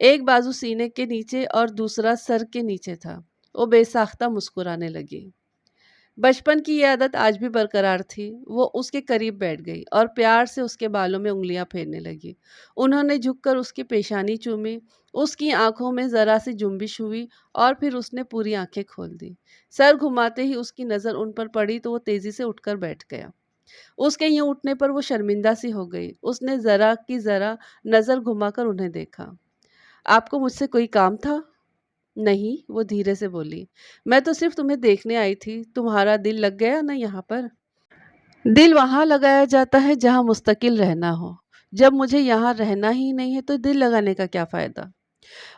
ایک بازو سینے کے نیچے اور دوسرا سر کے نیچے تھا۔ وہ بے ساختہ مسکرانے لگی۔ بچپن کی یہ عادت آج بھی برقرار تھی۔ وہ اس کے قریب بیٹھ گئی اور پیار سے اس کے بالوں میں انگلیاں پھیرنے لگی۔ انہوں نے جھک کر اس کی پیشانی چومی، اس کی آنکھوں میں ذرا سی جنبش ہوئی اور پھر اس نے پوری آنکھیں کھول دی۔ سر گھماتے ہی اس کی نظر ان پر پڑی تو وہ تیزی سے اٹھ کر بیٹھ گیا۔ اس کے یوں اٹھنے پر وہ شرمندہ سی ہو گئی۔ اس نے ذرا کی ذرا نظر گھما کر انہیں دیکھا۔ آپ کو مجھ سے کوئی کام تھا؟ نہیں، وہ دھیرے سے بولی۔ میں تو صرف تمہیں دیکھنے آئی تھی۔ تمہارا دل لگ گیا نا یہاں پر؟ دل وہاں لگایا جاتا ہے جہاں مستقل رہنا ہو۔ جب مجھے یہاں رہنا ہی نہیں ہے تو دل لگانے کا کیا فائدہ؟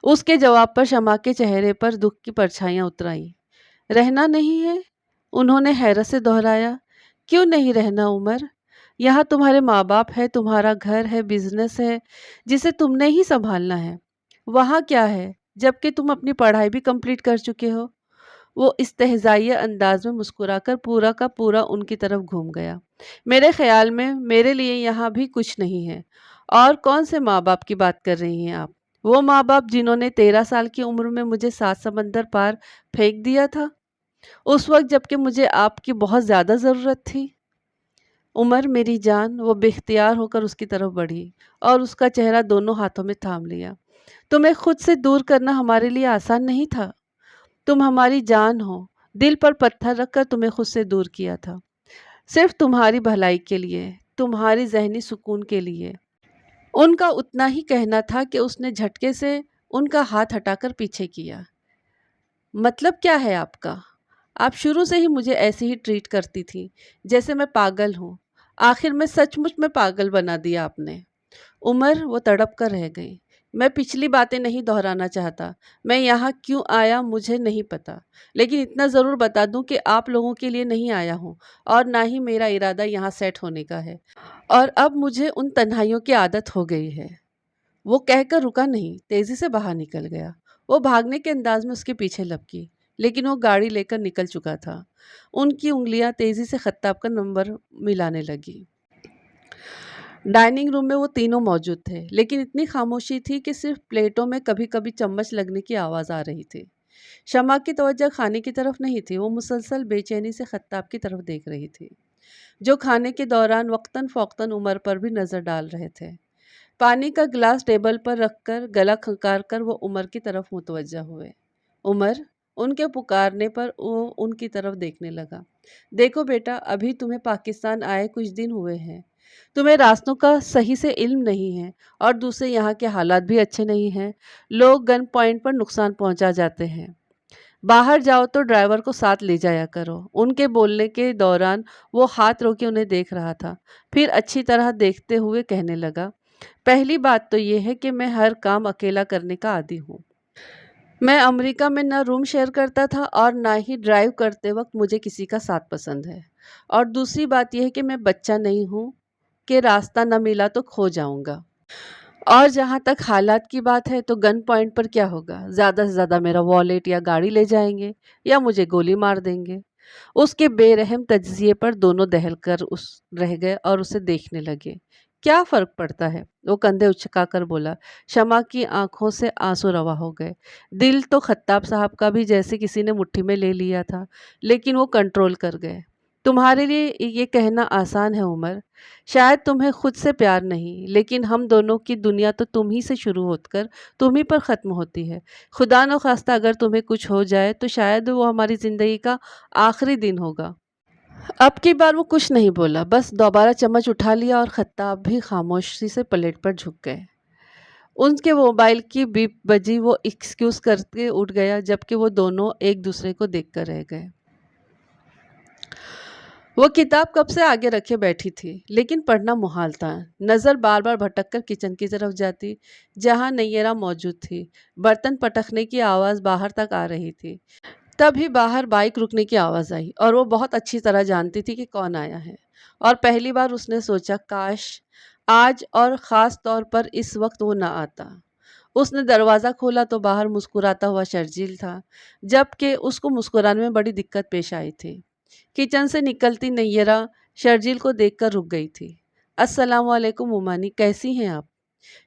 اس کے جواب پر شمع کے چہرے پر دکھ کی پرچھائیاں اتر آئیں۔ رہنا نہیں ہے؟ انہوں نے حیرت سے دہرایا۔ کیوں نہیں رہنا عمر؟ یہاں تمہارے ماں باپ ہے، تمہارا گھر ہے، بزنس ہے جسے تم نے ہی سنبھالنا ہے۔ وہاں کیا ہے جبکہ تم اپنی پڑھائی بھی کمپلیٹ کر چکے ہو؟ وہ استہزائیہ انداز میں مسکرا کر پورا کا پورا ان کی طرف گھوم گیا۔ میرے خیال میں میرے لیے یہاں بھی کچھ نہیں ہے۔ اور کون سے ماں باپ کی بات کر رہی ہیں آپ؟ وہ ماں باپ جنہوں نے 13 سال کی عمر میں مجھے 7 سمندر پار پھینک دیا تھا، اس وقت جبکہ مجھے آپ کی بہت زیادہ ضرورت تھی۔ عمر میری جان، وہ بے اختیار ہو کر اس کی طرف بڑھی اور اس کا چہرہ دونوں ہاتھوں میں تھام لیا۔ تمہیں خود سے دور کرنا ہمارے لیے آسان نہیں تھا۔ تم ہماری جان ہو، دل پر پتھر رکھ کر تمہیں خود سے دور کیا تھا، صرف تمہاری بھلائی کے لیے، تمہاری ذہنی سکون کے لیے۔ ان کا اتنا ہی کہنا تھا کہ اس نے جھٹکے سے ان کا ہاتھ ہٹا کر پیچھے کیا۔ مطلب کیا ہے آپ کا؟ آپ شروع سے ہی مجھے ایسے ہی ٹریٹ کرتی تھی جیسے میں پاگل ہوں۔ آخر میں سچ مچ میں پاگل بنا دیا آپ نے۔ عمر، وہ تڑپ کر رہ گئی۔ میں پچھلی باتیں نہیں دہرانا چاہتا۔ میں یہاں کیوں آیا مجھے نہیں پتا، لیکن اتنا ضرور بتا دوں کہ آپ لوگوں کے لیے نہیں آیا ہوں اور نہ ہی میرا ارادہ یہاں سیٹ ہونے کا ہے، اور اب مجھے ان تنہائیوں کی عادت ہو گئی ہے۔ وہ کہہ کر رکا نہیں، تیزی سے باہر نکل گیا۔ وہ بھاگنے کے انداز میں اس کے پیچھے لپکی، لیکن وہ گاڑی لے کر نکل چکا تھا۔ ان کی انگلیاں تیزی سے خطاب کا نمبر ملانے لگی۔ ڈائننگ روم میں وہ تینوں موجود تھے، لیکن اتنی خاموشی تھی کہ صرف پلیٹوں میں کبھی کبھی چمچ لگنے کی آواز آ رہی تھی۔ شمع کی توجہ کھانے کی طرف نہیں تھی، وہ مسلسل بے چینی سے خطاب کی طرف دیکھ رہی تھی، جو کھانے کے دوران وقتاً فوقتاً عمر پر بھی نظر ڈال رہے تھے۔ پانی کا گلاس ٹیبل پر رکھ کر گلا کھنکار کر وہ عمر کی طرف متوجہ ہوئے۔ عمر، ان کے پکارنے پر وہ ان کی طرف دیکھنے لگا۔ دیکھو بیٹا، ابھی تمہیں پاکستان آئے کچھ دن ہوئے ہیں، تمہیں راستوں کا صحیح سے علم نہیں ہے، اور دوسرے یہاں کے حالات بھی اچھے نہیں ہیں۔ لوگ گن پوائنٹ پر نقصان پہنچا جاتے ہیں۔ باہر جاؤ تو ڈرائیور کو ساتھ لے جایا کرو۔ ان کے بولنے کے دوران وہ ہاتھ روکے انہیں دیکھ رہا تھا، پھر اچھی طرح دیکھتے ہوئے کہنے لگا، پہلی بات تو یہ ہے کہ میں ہر کام اکیلا کرنے کا عادی ہوں۔ میں امریکہ میں نہ روم شیئر کرتا تھا اور نہ ہی ڈرائیو کرتے وقت مجھے کسی کا ساتھ پسند ہے۔ اور دوسری بات یہ ہے کہ میں بچہ نہیں ہوں کہ راستہ نہ ملا تو کھو جاؤں گا۔ اور جہاں تک حالات کی بات ہے تو گن پوائنٹ پر کیا ہوگا؟ زیادہ سے زیادہ میرا والیٹ یا گاڑی لے جائیں گے یا مجھے گولی مار دیں گے۔ اس کے بے رحم تجزیے پر دونوں دہل کر رہ گئے اور اسے دیکھنے لگے۔ کیا فرق پڑتا ہے؟ وہ کندھے اچکا کر بولا۔ شمع کی آنکھوں سے آنسو روا ہو گئے۔ دل تو خطاب صاحب کا بھی جیسے کسی نے مٹھی میں لے لیا تھا، لیکن وہ کنٹرول کر گئے۔ تمہارے لیے یہ کہنا آسان ہے عمر، شاید تمہیں خود سے پیار نہیں، لیکن ہم دونوں کی دنیا تو تم ہی سے شروع ہو کر تم ہی پر ختم ہوتی ہے۔ خدا نخواستہ اگر تمہیں کچھ ہو جائے تو شاید وہ ہماری زندگی کا آخری دن ہوگا۔ اب کی بار وہ کچھ نہیں بولا، بس دوبارہ چمچ اٹھا لیا اور خطاب بھی خاموشی سے پلیٹ پر جھک گئے۔ ان کے موبائل کی بیپ بجی، وہ ایکسکیوز کرتے اٹھ گیا، جبکہ وہ دونوں ایک دوسرے کو دیکھ کر رہ گئے۔ وہ کتاب کب سے آگے رکھے بیٹھی تھی، لیکن پڑھنا محال تھا۔ نظر بار بار بھٹک کر کچن کی طرف جاتی، جہاں نیرا موجود تھی۔ برتن پٹکنے کی آواز باہر تک آ رہی تھی۔ تبھی باہر بائک رکنے کی آواز آئی، اور وہ بہت اچھی طرح جانتی تھی کہ کون آیا ہے، اور پہلی بار اس نے سوچا کاش آج اور خاص طور پر اس وقت وہ نہ آتا۔ اس نے دروازہ کھولا تو باہر مسکراتا ہوا شرجیل تھا، جبکہ اس کو مسکرانے میں بڑی دقت پیش آئی تھی۔ کچن سے نکلتی نیرا شرجیل کو دیکھ کر رک گئی تھی۔ السلام علیکم مومانی، کیسی ہیں آپ؟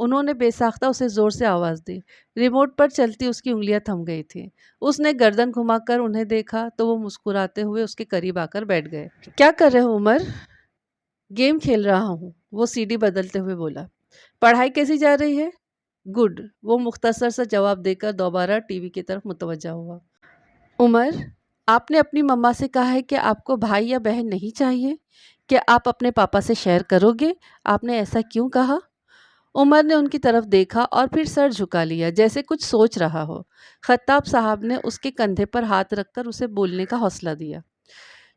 انہوں نے بے ساختہ اسے زور سے آواز دی۔ ریموٹ پر چلتی اس کی انگلیاں تھم گئی تھیں۔ اس نے گردن گھما کر انہیں دیکھا تو وہ مسکراتے ہوئے اس کے قریب آ کر بیٹھ گئے۔ کیا کر رہے ہو عمر؟ گیم کھیل رہا ہوں، وہ سی ڈی بدلتے ہوئے بولا۔ پڑھائی کیسی جا رہی ہے؟ گڈ، وہ مختصر سا جواب دے کر دوبارہ ٹی وی کی طرف متوجہ ہوا۔ عمر، آپ نے اپنی مما سے کہا ہے کہ آپ کو بھائی یا بہن نہیں چاہیے؟ کیا آپ اپنے پاپا سے شیئر کرو گے؟ آپ نے ایسا کیوں کہا؟ عمر نے ان کی طرف دیکھا اور پھر سر جھکا لیا جیسے کچھ سوچ رہا ہو۔ خطاب صاحب نے اس کے کندھے پر ہاتھ رکھ کر اسے بولنے کا حوصلہ دیا۔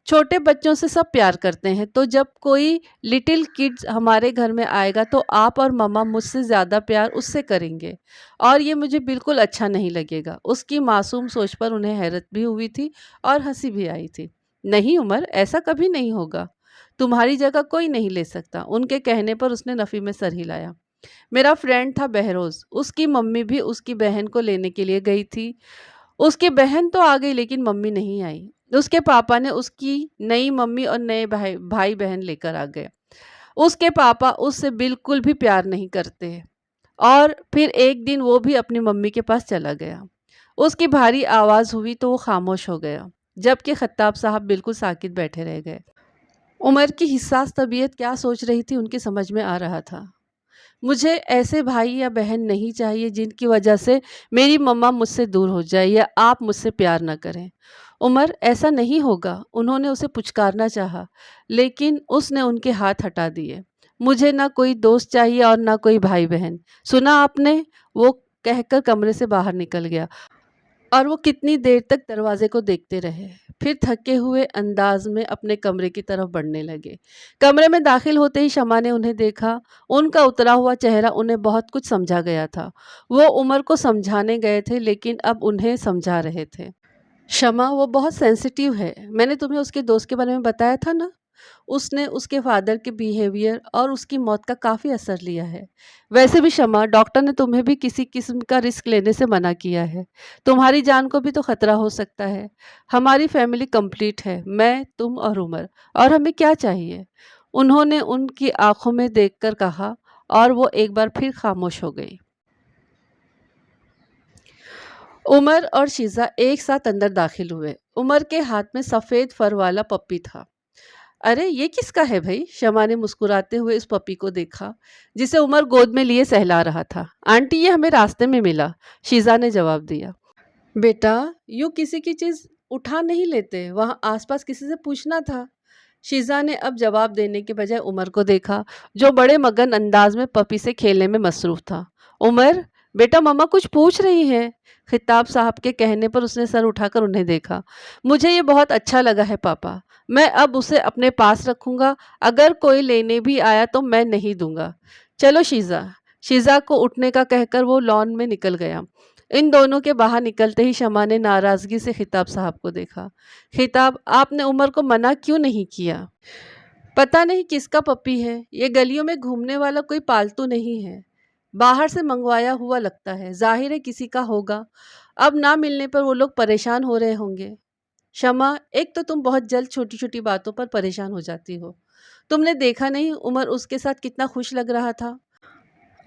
چھوٹے بچوں سے سب پیار کرتے ہیں، تو جب کوئی لٹل کڈز ہمارے گھر میں آئے گا تو آپ اور مما مجھ سے زیادہ پیار اس سے کریں گے، اور یہ مجھے بالکل اچھا نہیں لگے گا۔ اس کی معصوم سوچ پر انہیں حیرت بھی ہوئی تھی اور ہنسی بھی آئی تھی۔ نہیں عمر، ایسا کبھی نہیں ہوگا، تمہاری جگہ کوئی نہیں لے سکتا۔ ان کے کہنے پر اس نے نفی میں سر ہلایا۔ میرا فرینڈ تھا بہروز، اس کی ممی بھی اس کی بہن کو لینے کے لیے گئی تھی۔ اس کی بہن تو آ گئی لیکن ممی نہیں آئی۔ اس کے پاپا نے اس کی نئی ممی اور نئے بھائی بہن لے کر آ گئے۔ اس کے پاپا اس سے بالکل بھی پیار نہیں کرتے، اور پھر ایک دن وہ بھی اپنی ممی کے پاس چلا گیا۔ اس کی بھاری آواز ہوئی تو وہ خاموش ہو گیا، جبکہ خطاب صاحب بالکل ساکت بیٹھے رہ گئے۔ عمر کی حساس طبیعت کیا سوچ رہی تھی ان کی سمجھ میں آ رہا تھا۔ مجھے ایسے بھائی یا بہن نہیں چاہیے جن کی وجہ سے میری مما مجھ سے دور ہو جائے یا آپ مجھ سے پیار نہ کریں۔ عمر، ایسا نہیں ہوگا، انہوں نے اسے پچکارنا چاہا لیکن اس نے ان کے ہاتھ ہٹا دیے۔ مجھے نہ کوئی دوست چاہیے اور نہ کوئی بھائی بہن، سنا آپ نے؟ وہ کہہ کر کمرے سے باہر نکل گیا اور وہ کتنی دیر تک دروازے کو دیکھتے رہے، پھر تھکے ہوئے انداز میں اپنے کمرے کی طرف بڑھنے لگے۔ کمرے میں داخل ہوتے ہی شمع نے انہیں دیکھا۔ ان کا اترا ہوا چہرہ انہیں بہت کچھ سمجھا گیا تھا۔ وہ عمر کو سمجھانے گئے تھے لیکن اب انہیں سمجھا رہے تھے۔ شمع، وہ بہت سینسیٹیو ہے، میں نے تمہیں اس کے دوست کے بارے میں بتایا تھا نا؟ اس نے اس کے فادر کے بیہیویئر اور اس کی موت کا کافی اثر لیا ہے۔ ویسے بھی شمع، ڈاکٹر نے تمہیں بھی کسی قسم کا رسک لینے سے منع کیا ہے، تمہاری جان کو بھی تو خطرہ ہو سکتا ہے۔ ہماری فیملی کمپلیٹ ہے، میں، تم اور عمر، اور ہمیں کیا چاہیے؟ انہوں نے ان کی آنکھوں میں دیکھ کر کہا، اور وہ ایک بار پھر خاموش ہو گئی۔ عمر اور شیزہ ایک ساتھ اندر داخل ہوئے۔ عمر کے ہاتھ میں سفید فر والا پپی تھا۔ ارے یہ کس کا ہے بھائی؟ شمع نے مسکراتے ہوئے اس پپی کو دیکھا جسے عمر گود میں لیے سہلا رہا تھا۔ آنٹی، یہ ہمیں راستے میں ملا، شیزہ نے جواب دیا۔ بیٹا، یوں کسی کی چیز اٹھا نہیں لیتے، وہاں آس پاس کسی سے پوچھنا تھا۔ شیزہ نے اب جواب دینے کے بجائے عمر کو دیکھا جو بڑے مگن انداز میں پپی سے کھیلنے میں مصروف تھا۔ عمر بیٹا، مما کچھ پوچھ رہی ہیں۔ خطاب صاحب کے کہنے پر اس نے سر اٹھا کر انہیں دیکھا۔ مجھے یہ بہت اچھا لگا ہے پاپا، میں اب اسے اپنے پاس رکھوں گا، اگر کوئی لینے بھی آیا تو میں نہیں دوں گا۔ چلو شیزہ۔ شیزہ کو اٹھنے کا کہہ کر وہ لان میں نکل گیا۔ ان دونوں کے باہر نکلتے ہی شمع نے ناراضگی سے خطاب صاحب کو دیکھا۔ خطاب، آپ نے عمر کو منع کیوں نہیں کیا؟ پتہ نہیں کس کا پپی ہے، یہ گلیوں میں گھومنے والا کوئی پالتو نہیں ہے، باہر سے منگوایا ہوا لگتا ہے، ظاہر ہے کسی کا ہوگا، اب نہ ملنے پر وہ لوگ پریشان ہو رہے ہوں گے۔ شمع، ایک تو تم بہت جلد چھوٹی چھوٹی باتوں پر پریشان ہو جاتی ہو، تم نے دیکھا نہیں عمر اس کے ساتھ کتنا خوش لگ رہا تھا؟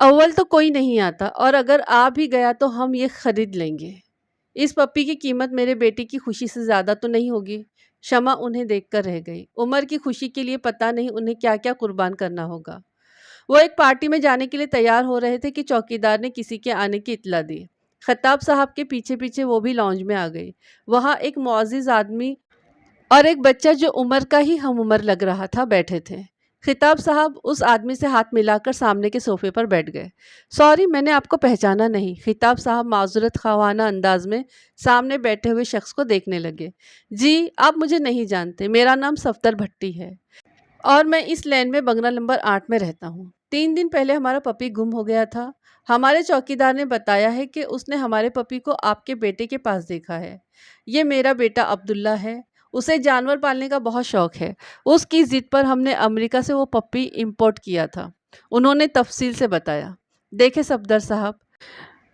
اول تو کوئی نہیں آتا، اور اگر آ بھی گیا تو ہم یہ خرید لیں گے۔ اس پپی کی قیمت میرے بیٹے کی خوشی سے زیادہ تو نہیں ہوگی؟ شمع انہیں دیکھ کر رہ گئی۔ عمر کی خوشی کے لیے پتہ نہیں انہیں کیا کیا قربان کرنا ہوگا۔ وہ ایک پارٹی میں جانے کے لیے تیار ہو رہے تھے کہ چوکیدار نے کسی کے آنے کی اطلاع دی۔ خطاب صاحب کے پیچھے پیچھے وہ بھی لانج میں آ گئی۔ وہاں ایک معزز آدمی اور ایک بچہ جو عمر کا ہی ہم عمر لگ رہا تھا بیٹھے تھے۔ خطاب صاحب اس آدمی سے ہاتھ ملا کر سامنے کے صوفے پر بیٹھ گئے۔ سوری، میں نے آپ کو پہچانا نہیں۔ خطاب صاحب معذرت خواہانہ انداز میں سامنے بیٹھے ہوئے شخص کو دیکھنے لگے۔ جی، آپ مجھے نہیں جانتے، میرا نام صفدر بھٹی ہے اور میں اس لین میں بنگلہ نمبر 8 میں رہتا ہوں۔ 3 دن پہلے ہمارا پپی گم ہو گیا تھا۔ ہمارے چوکیدار نے بتایا ہے کہ اس نے ہمارے پپی کو آپ کے بیٹے کے پاس دیکھا ہے۔ یہ میرا بیٹا عبداللہ ہے، اسے جانور پالنے کا بہت شوق ہے۔ اس کی ضد پر ہم نے امریکہ سے وہ پپی امپورٹ کیا تھا، انہوں نے تفصیل سے بتایا۔ دیکھیں صفدر صاحب،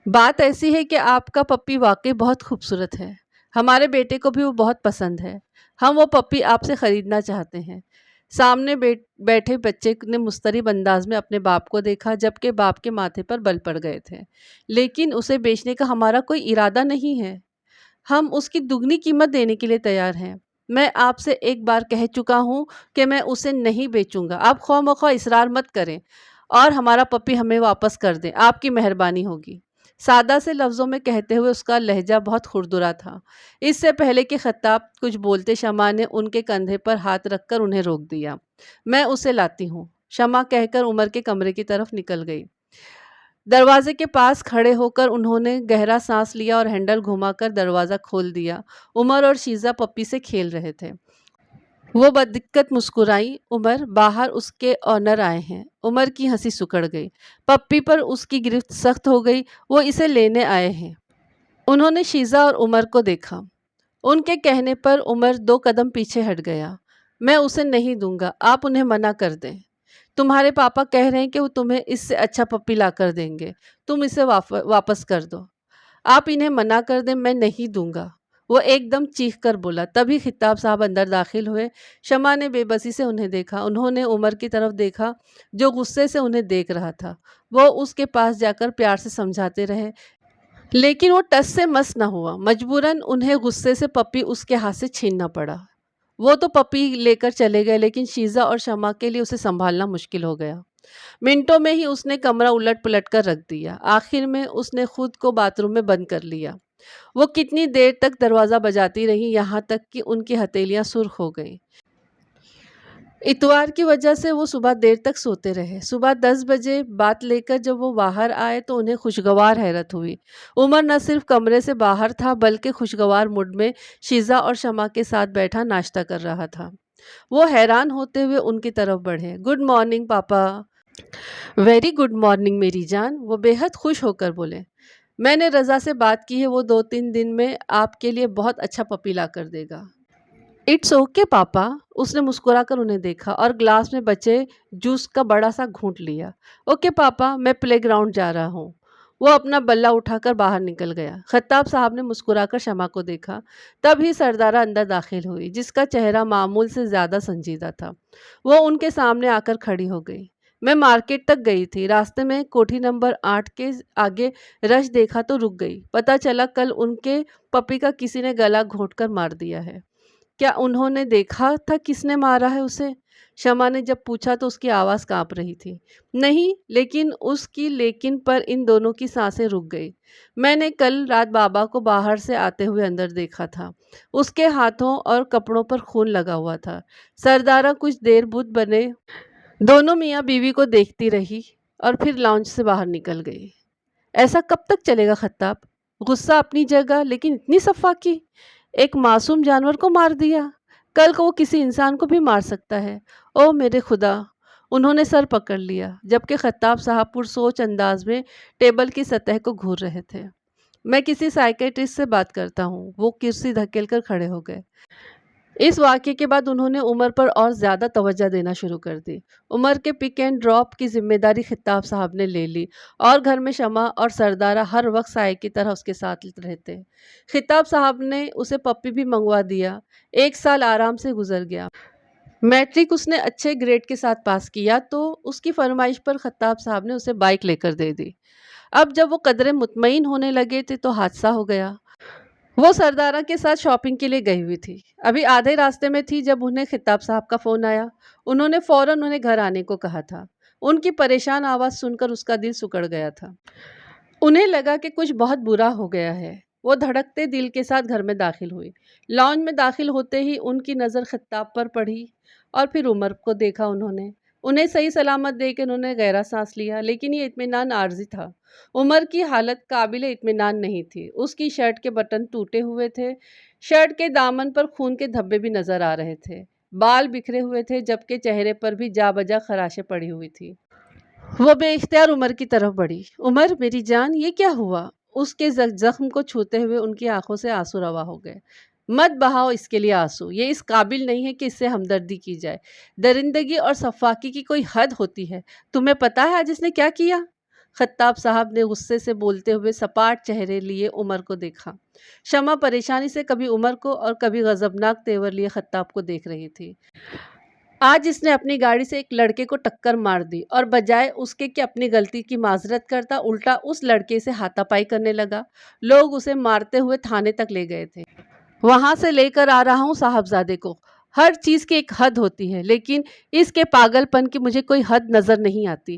بات ایسی ہے کہ آپ کا پپی واقعی بہت خوبصورت ہے، ہمارے بیٹے کو بھی وہ بہت پسند ہے، ہم وہ پپی آپ سے خریدنا چاہتے ہیں۔ سامنے بیٹھے بچے نے مضطرب انداز میں اپنے باپ کو دیکھا، جبکہ باپ کے ماتھے پر بل پڑ گئے تھے۔ لیکن اسے بیچنے کا ہمارا کوئی ارادہ نہیں ہے، ہم اس کی دگنی قیمت دینے کے لیے تیار ہیں۔ میں آپ سے ایک بار کہہ چکا ہوں کہ میں اسے نہیں بیچوں گا۔ آپ خواہ مخواہ اصرار مت کریں اور ہمارا پپی ہمیں واپس کر دیں، آپ کی مہربانی ہوگی۔ سادہ سے لفظوں میں کہتے ہوئے اس کا لہجہ بہت خردرا تھا۔ اس سے پہلے کہ خطاب کچھ بولتے، شمع نے ان کے کندھے پر ہاتھ رکھ کر انہیں روک دیا۔ میں اسے لاتی ہوں، شمع کہہ کر عمر کے کمرے کی طرف نکل گئی۔ دروازے کے پاس کھڑے ہو کر انہوں نے گہرا سانس لیا اور ہینڈل گھما کر دروازہ کھول دیا۔ عمر اور شیزہ پپی سے کھیل رہے تھے۔ وہ بدقت مسکرائی۔ عمر، باہر اس کے آنر آئے ہیں۔ عمر کی ہنسی سکڑ گئی۔ پپی پر اس کی گرفت سخت ہو گئی۔ وہ اسے لینے آئے ہیں۔ انہوں نے شیزہ اور عمر کو دیکھا۔ ان کے کہنے پر عمر 2 قدم پیچھے ہٹ گیا۔ میں اسے نہیں دوں گا، آپ انہیں منع کر دیں۔ تمہارے پاپا کہہ رہے ہیں کہ وہ تمہیں اس سے اچھا پپی لا کر دیں گے، تم اسے واپس کر دو۔ آپ انہیں منع کر دیں، میں نہیں دوں گا، وہ ایک دم چیخ کر بولا۔ تبھی خطاب صاحب اندر داخل ہوئے۔ شمع نے بے بسی سے انہیں دیکھا۔ انہوں نے عمر کی طرف دیکھا جو غصے سے انہیں دیکھ رہا تھا۔ وہ اس کے پاس جا کر پیار سے سمجھاتے رہے، لیکن وہ ٹس سے مس نہ ہوا۔ مجبوراً انہیں غصے سے پپی اس کے ہاتھ سے چھیننا پڑا۔ وہ تو پپی لے کر چلے گئے، لیکن شیزہ اور شمع کے لیے اسے سنبھالنا مشکل ہو گیا۔ منٹوں میں ہی اس نے کمرہ الٹ پلٹ کر رکھ دیا۔ آخر میں اس نے خود کو باتھ روم میں بند کر لیا۔ وہ کتنی دیر تک دروازہ بجاتی رہی، یہاں تک کہ ان کی ہتھیلیاں سرخ ہو گئیں۔ اتوار کی وجہ سے وہ صبح دیر تک سوتے رہے۔ صبح 10 بجے بات لے کر جب وہ باہر آئے تو انہیں خوشگوار حیرت ہوئی۔ عمر نہ صرف کمرے سے باہر تھا بلکہ خوشگوار موڈ میں شیزہ اور شمع کے ساتھ بیٹھا ناشتہ کر رہا تھا۔ وہ حیران ہوتے ہوئے ان کی طرف بڑھے۔ گڈ مارننگ پاپا۔ ویری گڈ مارننگ میری جان، وہ بے حد خوش ہو کر بولے۔ میں نے رضا سے بات کی ہے، وہ 2-3 دن میں آپ کے لیے بہت اچھا پپی لا کر دے گا۔ اٹس اوکے پاپا۔ اس نے مسکرا کر انہیں دیکھا اور گلاس میں بچے جوس کا بڑا سا گھونٹ لیا۔ اوکے پاپا، میں پلے گراؤنڈ جا رہا ہوں۔ وہ اپنا بلہ اٹھا کر باہر نکل گیا۔ خطاب صاحب نے مسکرا کر شمع کو دیکھا۔ تب ہی سردارہ اندر داخل ہوئی، جس کا چہرہ معمول سے زیادہ سنجیدہ تھا۔ وہ ان کے سامنے آ کر کھڑی ہو گئی۔ میں مارکیٹ تک گئی تھی، راستے میں کوٹھی نمبر 8 کے آگے رش دیکھا تو رک گئی۔ پتہ چلا کل ان کے پپی کا کسی نے گلا گھونٹ کر مار دیا ہے۔ کیا انہوں نے دیکھا تھا کس نے مارا ہے اسے؟ شمع نے جب پوچھا تو اس کی آواز کانپ رہی تھی۔ نہیں، لیکن اس کی لیکن پر ان دونوں کی سانسیں رک گئی۔ میں نے کل رات بابا کو باہر سے آتے ہوئے اندر دیکھا تھا۔ اس کے ہاتھوں اور کپڑوں پر خون لگا ہوا تھا۔ سردارہ کچھ دیر بت بنے دونوں میاں بیوی کو دیکھتی رہی اور پھر لاؤنج سے باہر نکل گئی۔ ایسا کب تک چلے گا خطاب؟ غصہ اپنی جگہ، لیکن اتنی سفاکی! ایک معصوم جانور کو مار دیا، کل کو وہ کسی انسان کو بھی مار سکتا ہے۔ او میرے خدا! انہوں نے سر پکڑ لیا، جبکہ خطاب صاحب پرسوچ انداز میں ٹیبل کی سطح کو گھور رہے تھے۔ میں کسی سائیکیٹرسٹ سے بات کرتا ہوں۔ وہ کرسی دھکیل کر کھڑے ہو گئے۔ اس واقعے کے بعد انہوں نے عمر پر اور زیادہ توجہ دینا شروع کر دی۔ عمر کے پک اینڈ ڈراپ کی ذمہ داری خطاب صاحب نے لے لی اور گھر میں شمع اور سردارہ ہر وقت سائے کی طرح اس کے ساتھ رہتے۔ خطاب صاحب نے اسے پپی بھی منگوا دیا۔ 1 سال آرام سے گزر گیا۔ میٹرک اس نے اچھے گریڈ کے ساتھ پاس کیا تو اس کی فرمائش پر خطاب صاحب نے اسے بائک لے کر دے دی۔ اب جب وہ قدرے مطمئن ہونے لگے تھے تو حادثہ ہو گیا۔ وہ سردارہ کے ساتھ شاپنگ کے لیے گئی ہوئی تھی، ابھی آدھے راستے میں تھی جب انہیں خطاب صاحب کا فون آیا۔ انہوں نے فوراً انہیں گھر آنے کو کہا تھا۔ ان کی پریشان آواز سن کر اس کا دل سکڑ گیا تھا۔ انہیں لگا کہ کچھ بہت برا ہو گیا ہے۔ وہ دھڑکتے دل کے ساتھ گھر میں داخل ہوئی۔ لاؤنج میں داخل ہوتے ہی ان کی نظر خطاب پر پڑی اور پھر عمر کو دیکھا۔ انہیں صحیح سلامت دیکھ کے انہوں نے گہرا سانس لیا، لیکن یہ اطمینان عارضی تھا۔ عمر کی حالت قابل اطمینان نہیں تھی۔ اس کی شرٹ کے بٹن ٹوٹے ہوئے تھے، شرٹ کے دامن پر خون کے دھبے بھی نظر آ رہے تھے، بال بکھرے ہوئے تھے، جبکہ چہرے پر بھی جا بجا خراشیں پڑی ہوئی تھی۔ وہ بے اختیار عمر کی طرف بڑھی۔ عمر میری جان، یہ کیا ہوا؟ اس کے زخم کو چھوتے ہوئے ان کی آنکھوں سے آنسو روا ہو گئے۔ مت بہاؤ اس کے لیے آنسو، یہ اس قابل نہیں ہے کہ اس سے ہمدردی کی جائے۔ درندگی اور سفاکی کی کوئی حد ہوتی ہے۔ تمہیں پتا ہے آج اس نے کیا کیا؟ خطاب صاحب نے غصے سے بولتے ہوئے سپاٹ چہرے لیے عمر کو دیکھا۔ شمع پریشانی سے کبھی عمر کو اور کبھی غضبناک تیور لیے خطاب کو دیکھ رہی تھی۔ آج اس نے اپنی گاڑی سے ایک لڑکے کو ٹکر مار دی اور بجائے اس کے کہ اپنی غلطی کی معذرت کرتا، الٹا اس لڑکے سے ہاتھا پائی کرنے لگا۔ لوگ اسے مارتے ہوئے تھانے تک لے گئے تھے۔ وہاں سے لے کر آ رہا ہوں صاحبزادے کو۔ ہر چیز کی ایک حد ہوتی ہے، لیکن اس کے پاگل پن کی مجھے کوئی حد نظر نہیں آتی۔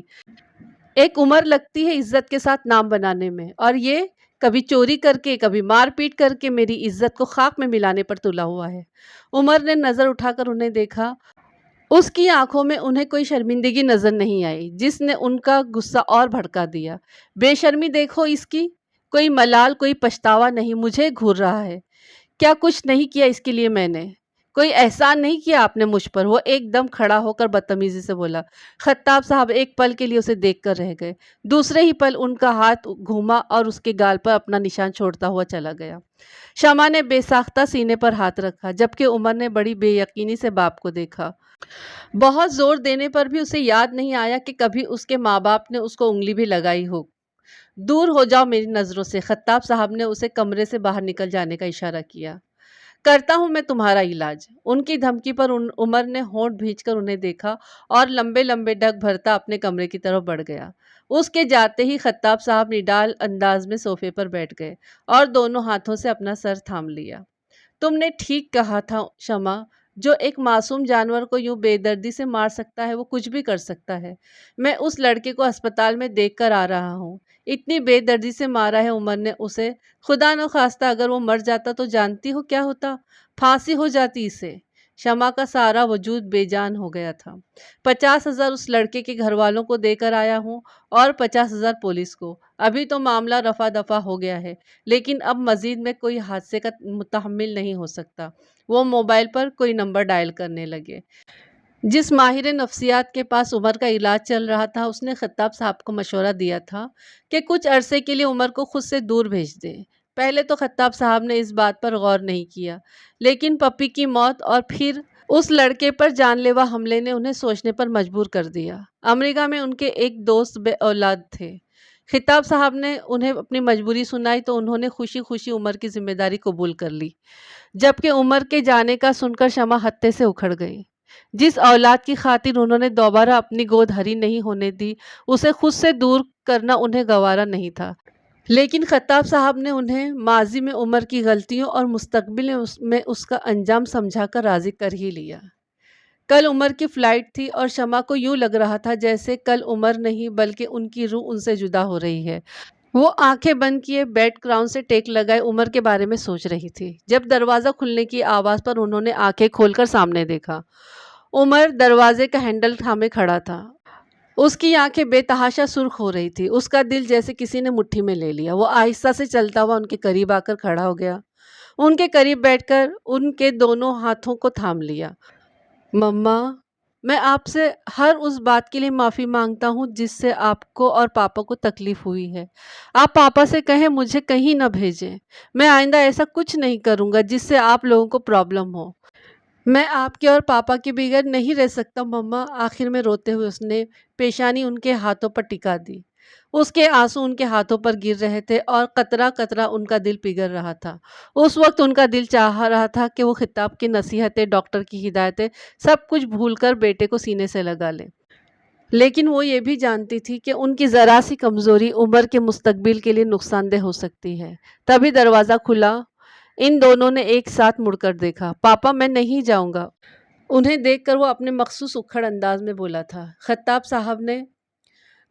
ایک عمر لگتی ہے عزت کے ساتھ نام بنانے میں، اور یہ کبھی چوری کر کے کبھی مار پیٹ کر کے میری عزت کو خاک میں ملانے پر تلا ہوا ہے۔ عمر نے نظر اٹھا کر انہیں دیکھا۔ اس کی آنکھوں میں انہیں کوئی شرمندگی نظر نہیں آئی، جس نے ان کا غصہ اور بھڑکا دیا۔ بے شرمی دیکھو اس کی، کوئی ملال کوئی پچھتاوا نہیں، مجھے گھور رہا ہے۔ کیا کچھ نہیں کیا اس کے لیے میں نے؟ کوئی احسان نہیں کیا آپ نے مجھ پر؟ وہ ایک دم کھڑا ہو کر بدتمیزی سے بولا۔ خطاب صاحب ایک پل کے لیے اسے دیکھ کر رہ گئے۔ دوسرے ہی پل ان کا ہاتھ گھوما اور اس کے گال پر اپنا نشان چھوڑتا ہوا چلا گیا۔ شمع نے بے ساختہ سینے پر ہاتھ رکھا، جبکہ عمر نے بڑی بے یقینی سے باپ کو دیکھا۔ بہت زور دینے پر بھی اسے یاد نہیں آیا کہ کبھی اس کے ماں باپ نے اس کو انگلی بھی لگائی ہو۔ دور ہو جاؤ میری نظروں سے، خطاب صاحب نے اسے کمرے سے باہر نکل جانے کا اشارہ کیا۔ کرتا ہوں میں تمہارا علاج۔ ان کی دھمکی پر عمر نے ہونٹ بھینچ کر انہیں دیکھا اور لمبے لمبے ڈگ بھرتا اپنے کمرے کی طرف بڑھ گیا۔ اس کے جاتے ہی خطاب صاحب نڈال انداز میں صوفے پر بیٹھ گئے اور دونوں ہاتھوں سے اپنا سر تھام لیا۔ تم نے ٹھیک کہا تھا شمع، جو ایک معصوم جانور کو یوں بے دردی سے مار سکتا ہے وہ کچھ بھی کر سکتا ہے۔ میں اس لڑکے کو اسپتال میں دیکھ کر آ رہا ہوں۔ اتنی بے دردی سے مارا ہے عمر نے اسے۔ خدا نخواستہ اگر وہ مر جاتا تو جانتی ہو کیا ہوتا؟ پھانسی ہو جاتی اسے۔ شمع کا سارا وجود بے جان ہو گیا تھا۔ 50,000 اس لڑکے کے گھر والوں کو دے کر آیا ہوں اور 50,000 پولیس کو۔ ابھی تو معاملہ رفع دفع ہو گیا ہے، لیکن اب مزید میں کوئی حادثے کا متحمل نہیں ہو سکتا۔ وہ موبائل پر کوئی نمبر ڈائل کرنے لگے۔ جس ماہر نفسیات کے پاس عمر کا علاج چل رہا تھا، اس نے خطاب صاحب کو مشورہ دیا تھا کہ کچھ عرصے کے لیے عمر کو خود سے دور بھیج دیں۔ پہلے تو خطاب صاحب نے اس بات پر غور نہیں کیا، لیکن پپی کی موت اور پھر اس لڑکے پر جان لیوا حملے نے انہیں سوچنے پر مجبور کر دیا۔ امریکہ میں ان کے ایک دوست بے اولاد تھے۔ خطاب صاحب نے انہیں اپنی مجبوری سنائی تو انہوں نے خوشی خوشی عمر کی ذمہ داری قبول کر لی، جبکہ عمر کے جانے کا سن کر شمع ہتے سے اکھڑ گئی۔ جس اولاد کی خاطر انہوں نے دوبارہ اپنی گود ہری نہیں ہونے دی، اسے خود سے دور کرنا انہیں گوارا نہیں تھا، لیکن خطاب صاحب نے انہیں ماضی میں عمر کی غلطیوں اور مستقبل میں اس کا انجام سمجھا کر راضی کر ہی لیا۔ کل عمر کی فلائٹ تھی اور شمع کو یوں لگ رہا تھا جیسے کل عمر نہیں بلکہ ان کی روح ان سے جدا ہو رہی ہے۔ وہ آنکھیں بند کیے بیڈ کراؤن سے ٹیک لگائے عمر کے بارے میں سوچ رہی تھی۔ جب دروازہ کھلنے کی آواز پر انہوں نے آنکھیں کھول کر سامنے دیکھا۔ عمر دروازے کا ہینڈل تھامے کھڑا تھا۔ اس کی آنکھیں بے تحاشا سرخ ہو رہی تھی۔ اس کا دل جیسے کسی نے مٹھی میں لے لیا۔ وہ آہستہ سے چلتا ہوا ان کے قریب آ کر کھڑا ہو گیا۔ ان کے قریب بیٹھ کر ان کے دونوں ہاتھوں کو تھام لیا۔ مما، میں آپ سے ہر اس بات کے لیے معافی مانگتا ہوں جس سے آپ کو اور پاپا کو تکلیف ہوئی ہے۔ آپ پاپا سے کہیں مجھے کہیں نہ بھیجیں۔ میں آئندہ ایسا کچھ نہیں کروں گا جس سے آپ لوگوں کو پرابلم ہو۔ میں آپ کے اور پاپا کے بغیر نہیں رہ سکتا مما۔ آخر میں روتے ہوئے اس نے پیشانی ان کے ہاتھوں پر ٹکا دی۔ اس کے آنسو ان کے ہاتھوں پر گر رہے تھے اور قطرہ قطرہ ان کا دل پگھل رہا تھا۔ اس وقت ان کا دل چاہ رہا تھا کہ وہ خطاب کی نصیحتیں، ڈاکٹر کی ہدایتیں، سب کچھ بھول کر بیٹے کو سینے سے لگا لیں، لیکن وہ یہ بھی جانتی تھی کہ ان کی ذرا سی کمزوری عمر کے مستقبل کے لیے نقصان دہ ہو سکتی ہے۔ تبھی دروازہ کھلا۔ ان دونوں نے ایک ساتھ مڑ کر دیکھا۔ پاپا، میں نہیں جاؤں گا۔ انہیں دیکھ کر وہ اپنے مخصوص اکھڑ انداز میں بولا تھا۔ خطاب صاحب نے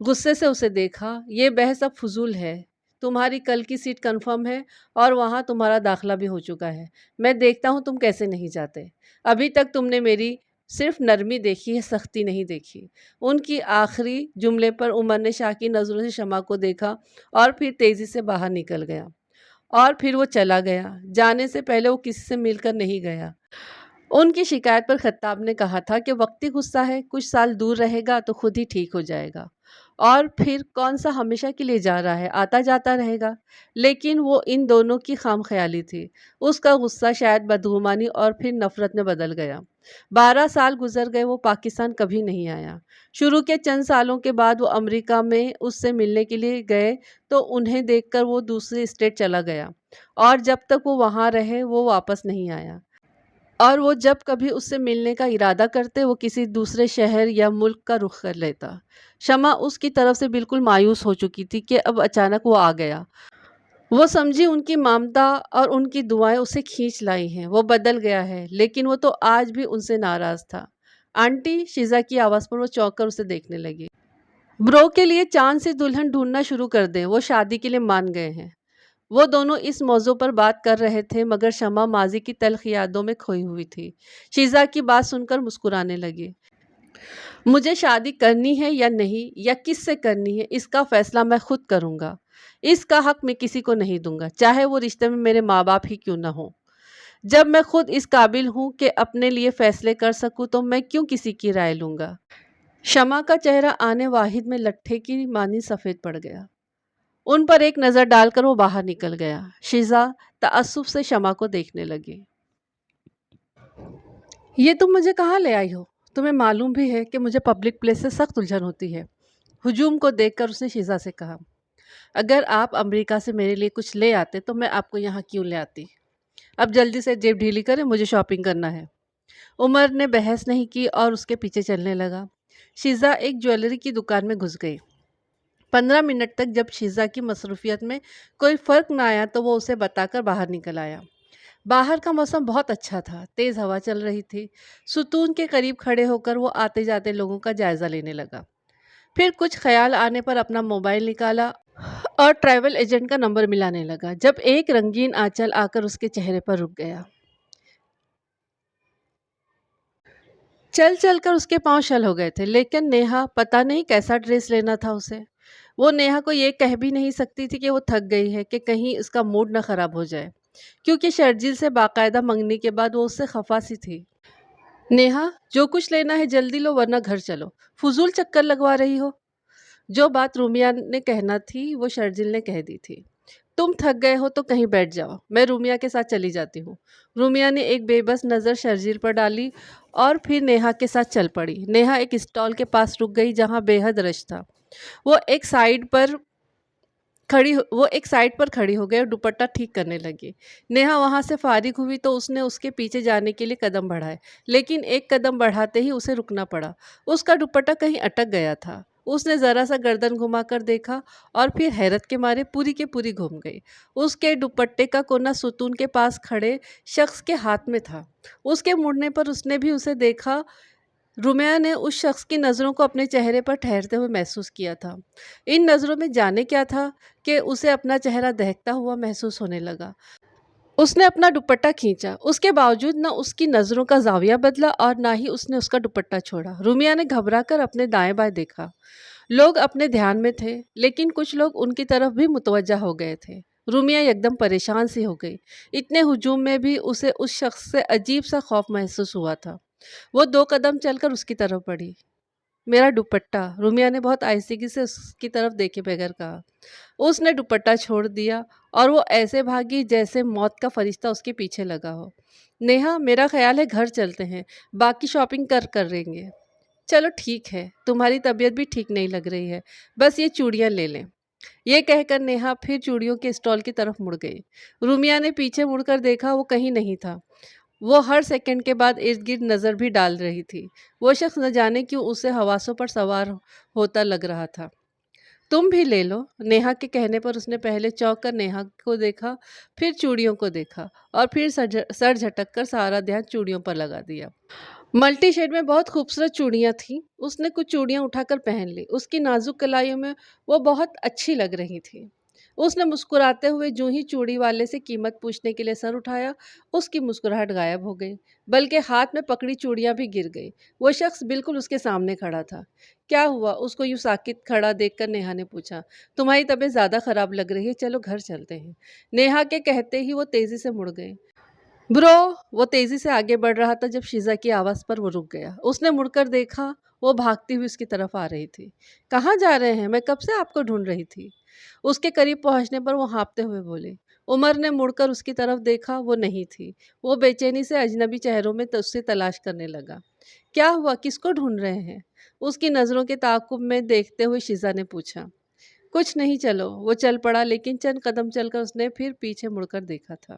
غصے سے اسے دیکھا۔ یہ بحث اب فضول ہے۔ تمہاری کل کی سیٹ کنفرم ہے اور وہاں تمہارا داخلہ بھی ہو چکا ہے۔ میں دیکھتا ہوں تم کیسے نہیں جاتے۔ ابھی تک تم نے میری صرف نرمی دیکھی ہے، سختی نہیں دیکھی۔ ان کی آخری جملے پر عمر نے شاکی نظروں سے شمع کو دیکھا اور پھر تیزی سے باہر نکل گیا، اور پھر وہ چلا گیا۔ جانے سے پہلے وہ کسی سے مل کر نہیں گیا۔ ان کی شکایت پر خطاب نے کہا تھا کہ وقتی غصہ ہے، کچھ سال دور رہے گا تو خود ہی ٹھیک ہو جائے گا، اور پھر کون سا ہمیشہ کے لیے جا رہا ہے، آتا جاتا رہے گا۔ لیکن وہ ان دونوں کی خام خیالی تھی۔ اس کا غصہ شاید بدگمانی اور پھر نفرت میں بدل گیا۔ 12 سال گزر گئے، وہ پاکستان کبھی نہیں آیا۔ شروع کے چند سالوں کے بعد وہ امریکہ میں اس سے ملنے کے لیے گئے تو انہیں دیکھ کر وہ دوسری اسٹیٹ چلا گیا، اور جب تک وہ وہاں رہے وہ واپس نہیں آیا۔ اور وہ جب کبھی اس سے ملنے کا ارادہ کرتے وہ کسی دوسرے شہر یا ملک کا رخ کر لیتا۔ شمع اس کی طرف سے بالکل مایوس ہو چکی تھی کہ اب اچانک وہ آ گیا۔ وہ سمجھی ان کی ممتا اور ان کی دعائیں اسے کھینچ لائی ہیں۔ وہ بدل گیا ہے لیکن وہ تو آج بھی ان سے ناراض تھا۔ آنٹی، شیزا کی آواز پر وہ چونک کر اسے دیکھنے لگی۔ برو کے لیے چاند سے دلہن ڈھونڈنا شروع کر دیں، وہ شادی کے لیے مان گئے ہیں۔ وہ دونوں اس موضوع پر بات کر رہے تھے مگر شمع ماضی کی تلخ یادوں میں کھوئی ہوئی تھی۔ شیزا کی بات سن کر مسکرانے لگی۔ مجھے شادی کرنی ہے یا نہیں، یا کس سے کرنی ہے، اس کا فیصلہ میں خود کروں گا۔ اس کا حق میں کسی کو نہیں دوں گا، چاہے وہ رشتے میں میرے ماں باپ ہی کیوں نہ ہوں۔ جب میں خود اس قابل ہوں کہ اپنے لیے فیصلے کر سکوں تو میں کیوں کسی کی رائے لوں گا؟ شمع کا چہرہ آنے واحد میں لٹھے کی مانی سفید پڑ گیا۔ ان پر ایک نظر ڈال کر وہ باہر نکل گیا۔ شیزا تعصب سے شمع کو دیکھنے لگی۔ یہ تم مجھے کہاں لے آئی ہو؟ تمہیں معلوم بھی ہے کہ مجھے پبلک پلیس سے سخت الجھن ہوتی ہے۔ ہجوم کو دیکھ کر اس نے شیزا سے کہا، اگر آپ امریکہ سے میرے لیے کچھ لے آتے تو میں آپ کو یہاں کیوں لے آتی؟ اب جلدی سے جیب ڈھیلی کریں، مجھے شاپنگ کرنا ہے۔ عمر نے بحث نہیں کی اور اس کے پیچھے چلنے لگا۔ شیزا ایک جویلری کی دکان میں گھس گئی۔ 15 منٹ تک جب شیزا کی مصروفیت میں کوئی فرق نہ آیا تو وہ اسے بتا کر باہر نکل آیا۔ باہر کا موسم بہت اچھا تھا، تیز ہوا چل رہی تھی۔ ستون کے قریب کھڑے ہو کر وہ آتے جاتے لوگوں کا جائزہ لینے لگا۔ پھر کچھ خیال آنے پر اپنا موبائل نکالا اور ٹریول ایجنٹ کا نمبر ملانے لگا، جب ایک رنگین آنچل آ کر اس کے چہرے پر رک گیا۔ چل چل کر اس کے پاؤں شل ہو گئے تھے، لیکن نیہا پتہ نہیں کیسا ڈریس لینا تھا اسے۔ وہ نیہا کو یہ کہہ بھی نہیں سکتی تھی کہ وہ تھک گئی ہے کہ کہیں اس کا موڈ نہ خراب ہو جائے، کیونکہ شرجیل سے باقاعدہ منگنی کے بعد وہ اس سے خفا سی تھی۔ نیہا، جو کچھ لینا ہے جلدی لو ورنہ گھر چلو، فضول چکر لگوا رہی ہو۔ جو بات رومیہ نے کہنا تھی وہ شرجیل نے کہہ دی تھی۔ تم تھک گئے ہو تو کہیں بیٹھ جاؤ، میں رومیہ کے ساتھ چلی جاتی ہوں۔ رومیہ نے ایک بے بس نظر شرجیل پر ڈالی اور پھر نیہا کے ساتھ چل پڑی۔ نیہا ایک اسٹال کے پاس رک گئی جہاں بے حد رش تھا۔ وہ ایک سائیڈ پر کھڑی ہو گئی اور دوپٹہ ٹھیک کرنے لگی۔ نیہا وہاں سے فارغ ہوئی تو اس نے اس کے پیچھے جانے کے لیے قدم بڑھائے، لیکن ایک قدم بڑھاتے ہی اسے رکنا پڑا۔ اس کا دوپٹہ کہیں اٹک گیا تھا۔ اس نے ذرا سا گردن گھما کر دیکھا اور پھر حیرت کے مارے پوری کے پوری گھوم گئی۔ اس کے دوپٹے کا کونا ستون کے پاس کھڑے شخص کے ہاتھ میں تھا۔ اس کے مڑنے پر اس نے بھی اسے دیکھا۔ رومیہ نے اس شخص کی نظروں کو اپنے چہرے پر ٹھہرتے ہوئے محسوس کیا تھا۔ ان نظروں میں جانے کیا تھا کہ اسے اپنا چہرہ دہکتا ہوا محسوس ہونے لگا۔ اس نے اپنا دوپٹہ کھینچا، اس کے باوجود نہ اس کی نظروں کا زاویہ بدلا اور نہ ہی اس نے اس کا دوپٹہ چھوڑا۔ رومیہ نے گھبرا کر اپنے دائیں بائیں دیکھا۔ لوگ اپنے دھیان میں تھے، لیکن کچھ لوگ ان کی طرف بھی متوجہ ہو گئے تھے۔ رومیہ یکدم پریشان سی ہو گئی۔ اتنے ہجوم میں بھی اسے اس شخص سے عجیب سا خوف محسوس ہوا تھا۔ وہ 2 قدم چل کر اس کی طرف بڑھی۔ میرا دوپٹہ، رومیہ نے بہت آہستگی سے اس کی طرف دیکھے بغیر کہا۔ اس نے دوپٹہ چھوڑ دیا اور وہ ایسے بھاگی جیسے موت کا فرشتہ اس کے پیچھے لگا ہو۔ نیہا، میرا خیال ہے گھر چلتے ہیں، باقی شاپنگ کر لیں گے۔ چلو ٹھیک ہے، تمہاری طبیعت بھی ٹھیک نہیں لگ رہی ہے، بس یہ چوڑیاں لے لیں۔ یہ کہہ کر نیہا پھر چوڑیوں کے اسٹال کی طرف مڑ گئی۔ رومیہ نے پیچھے مڑ کر دیکھا، وہ کہیں نہیں تھا۔ وہ ہر سیکنڈ کے بعد ارد گرد نظر بھی ڈال رہی تھی۔ وہ شخص نہ جانے کیوں اسے حواسوں پر سوار ہوتا لگ رہا تھا۔ تم بھی لے لو، نیہا کے کہنے پر اس نے پہلے چونک کر نیہا کو دیکھا، پھر چوڑیوں کو دیکھا اور پھر سر جھٹک کر سارا دھیان چوڑیوں پر لگا دیا۔ ملٹی شیڈ میں بہت خوبصورت چوڑیاں تھیں۔ اس نے کچھ چوڑیاں اٹھا کر پہن لی۔ اس کی نازک کلائیوں میں وہ بہت اچھی لگ رہی تھیں۔ اس نے مسکراتے ہوئے جو ہی چوڑی والے سے قیمت پوچھنے کے لیے سر اٹھایا، اس کی مسکراہٹ غائب ہو گئی، بلکہ ہاتھ میں پکڑی چوڑیاں بھی گر گئی۔ وہ شخص بالکل اس کے سامنے کھڑا تھا۔ کیا ہوا؟ اس کو یوں ساکت کھڑا دیکھ کر نیہا نے پوچھا۔ تمہاری طبیعت زیادہ خراب لگ رہی ہے، چلو گھر چلتے ہیں۔ نیہا کے کہتے ہی وہ تیزی سے مڑ گئی۔ برو، وہ تیزی سے آگے بڑھ رہا تھا جب شیزا کی آواز پر وہ رک گیا۔ اس نے مڑ کر دیکھا، وہ بھاگتی ہوئی اس کی طرف آ رہی تھی۔ کہاں جا رہے ہیں؟ میں کب سے آپ کو ڈھونڈ رہی تھی۔ اس کے قریب پہنچنے پر وہ ہانپتے ہوئے بولی۔ عمر نے مڑ کر اس کی طرف دیکھا، وہ نہیں تھی۔ وہ بے چینی سے اجنبی چہروں میں اس سے تلاش کرنے لگا۔ کیا ہوا؟ کس کو ڈھونڈ رہے ہیں؟ اس کی نظروں کے تعاقب میں دیکھتے ہوئے شیزا نے پوچھا۔ کچھ نہیں، چلو۔ وہ چل پڑا، لیکن چند قدم چل کر اس نے پھر پیچھے مڑ کر دیکھا تھا۔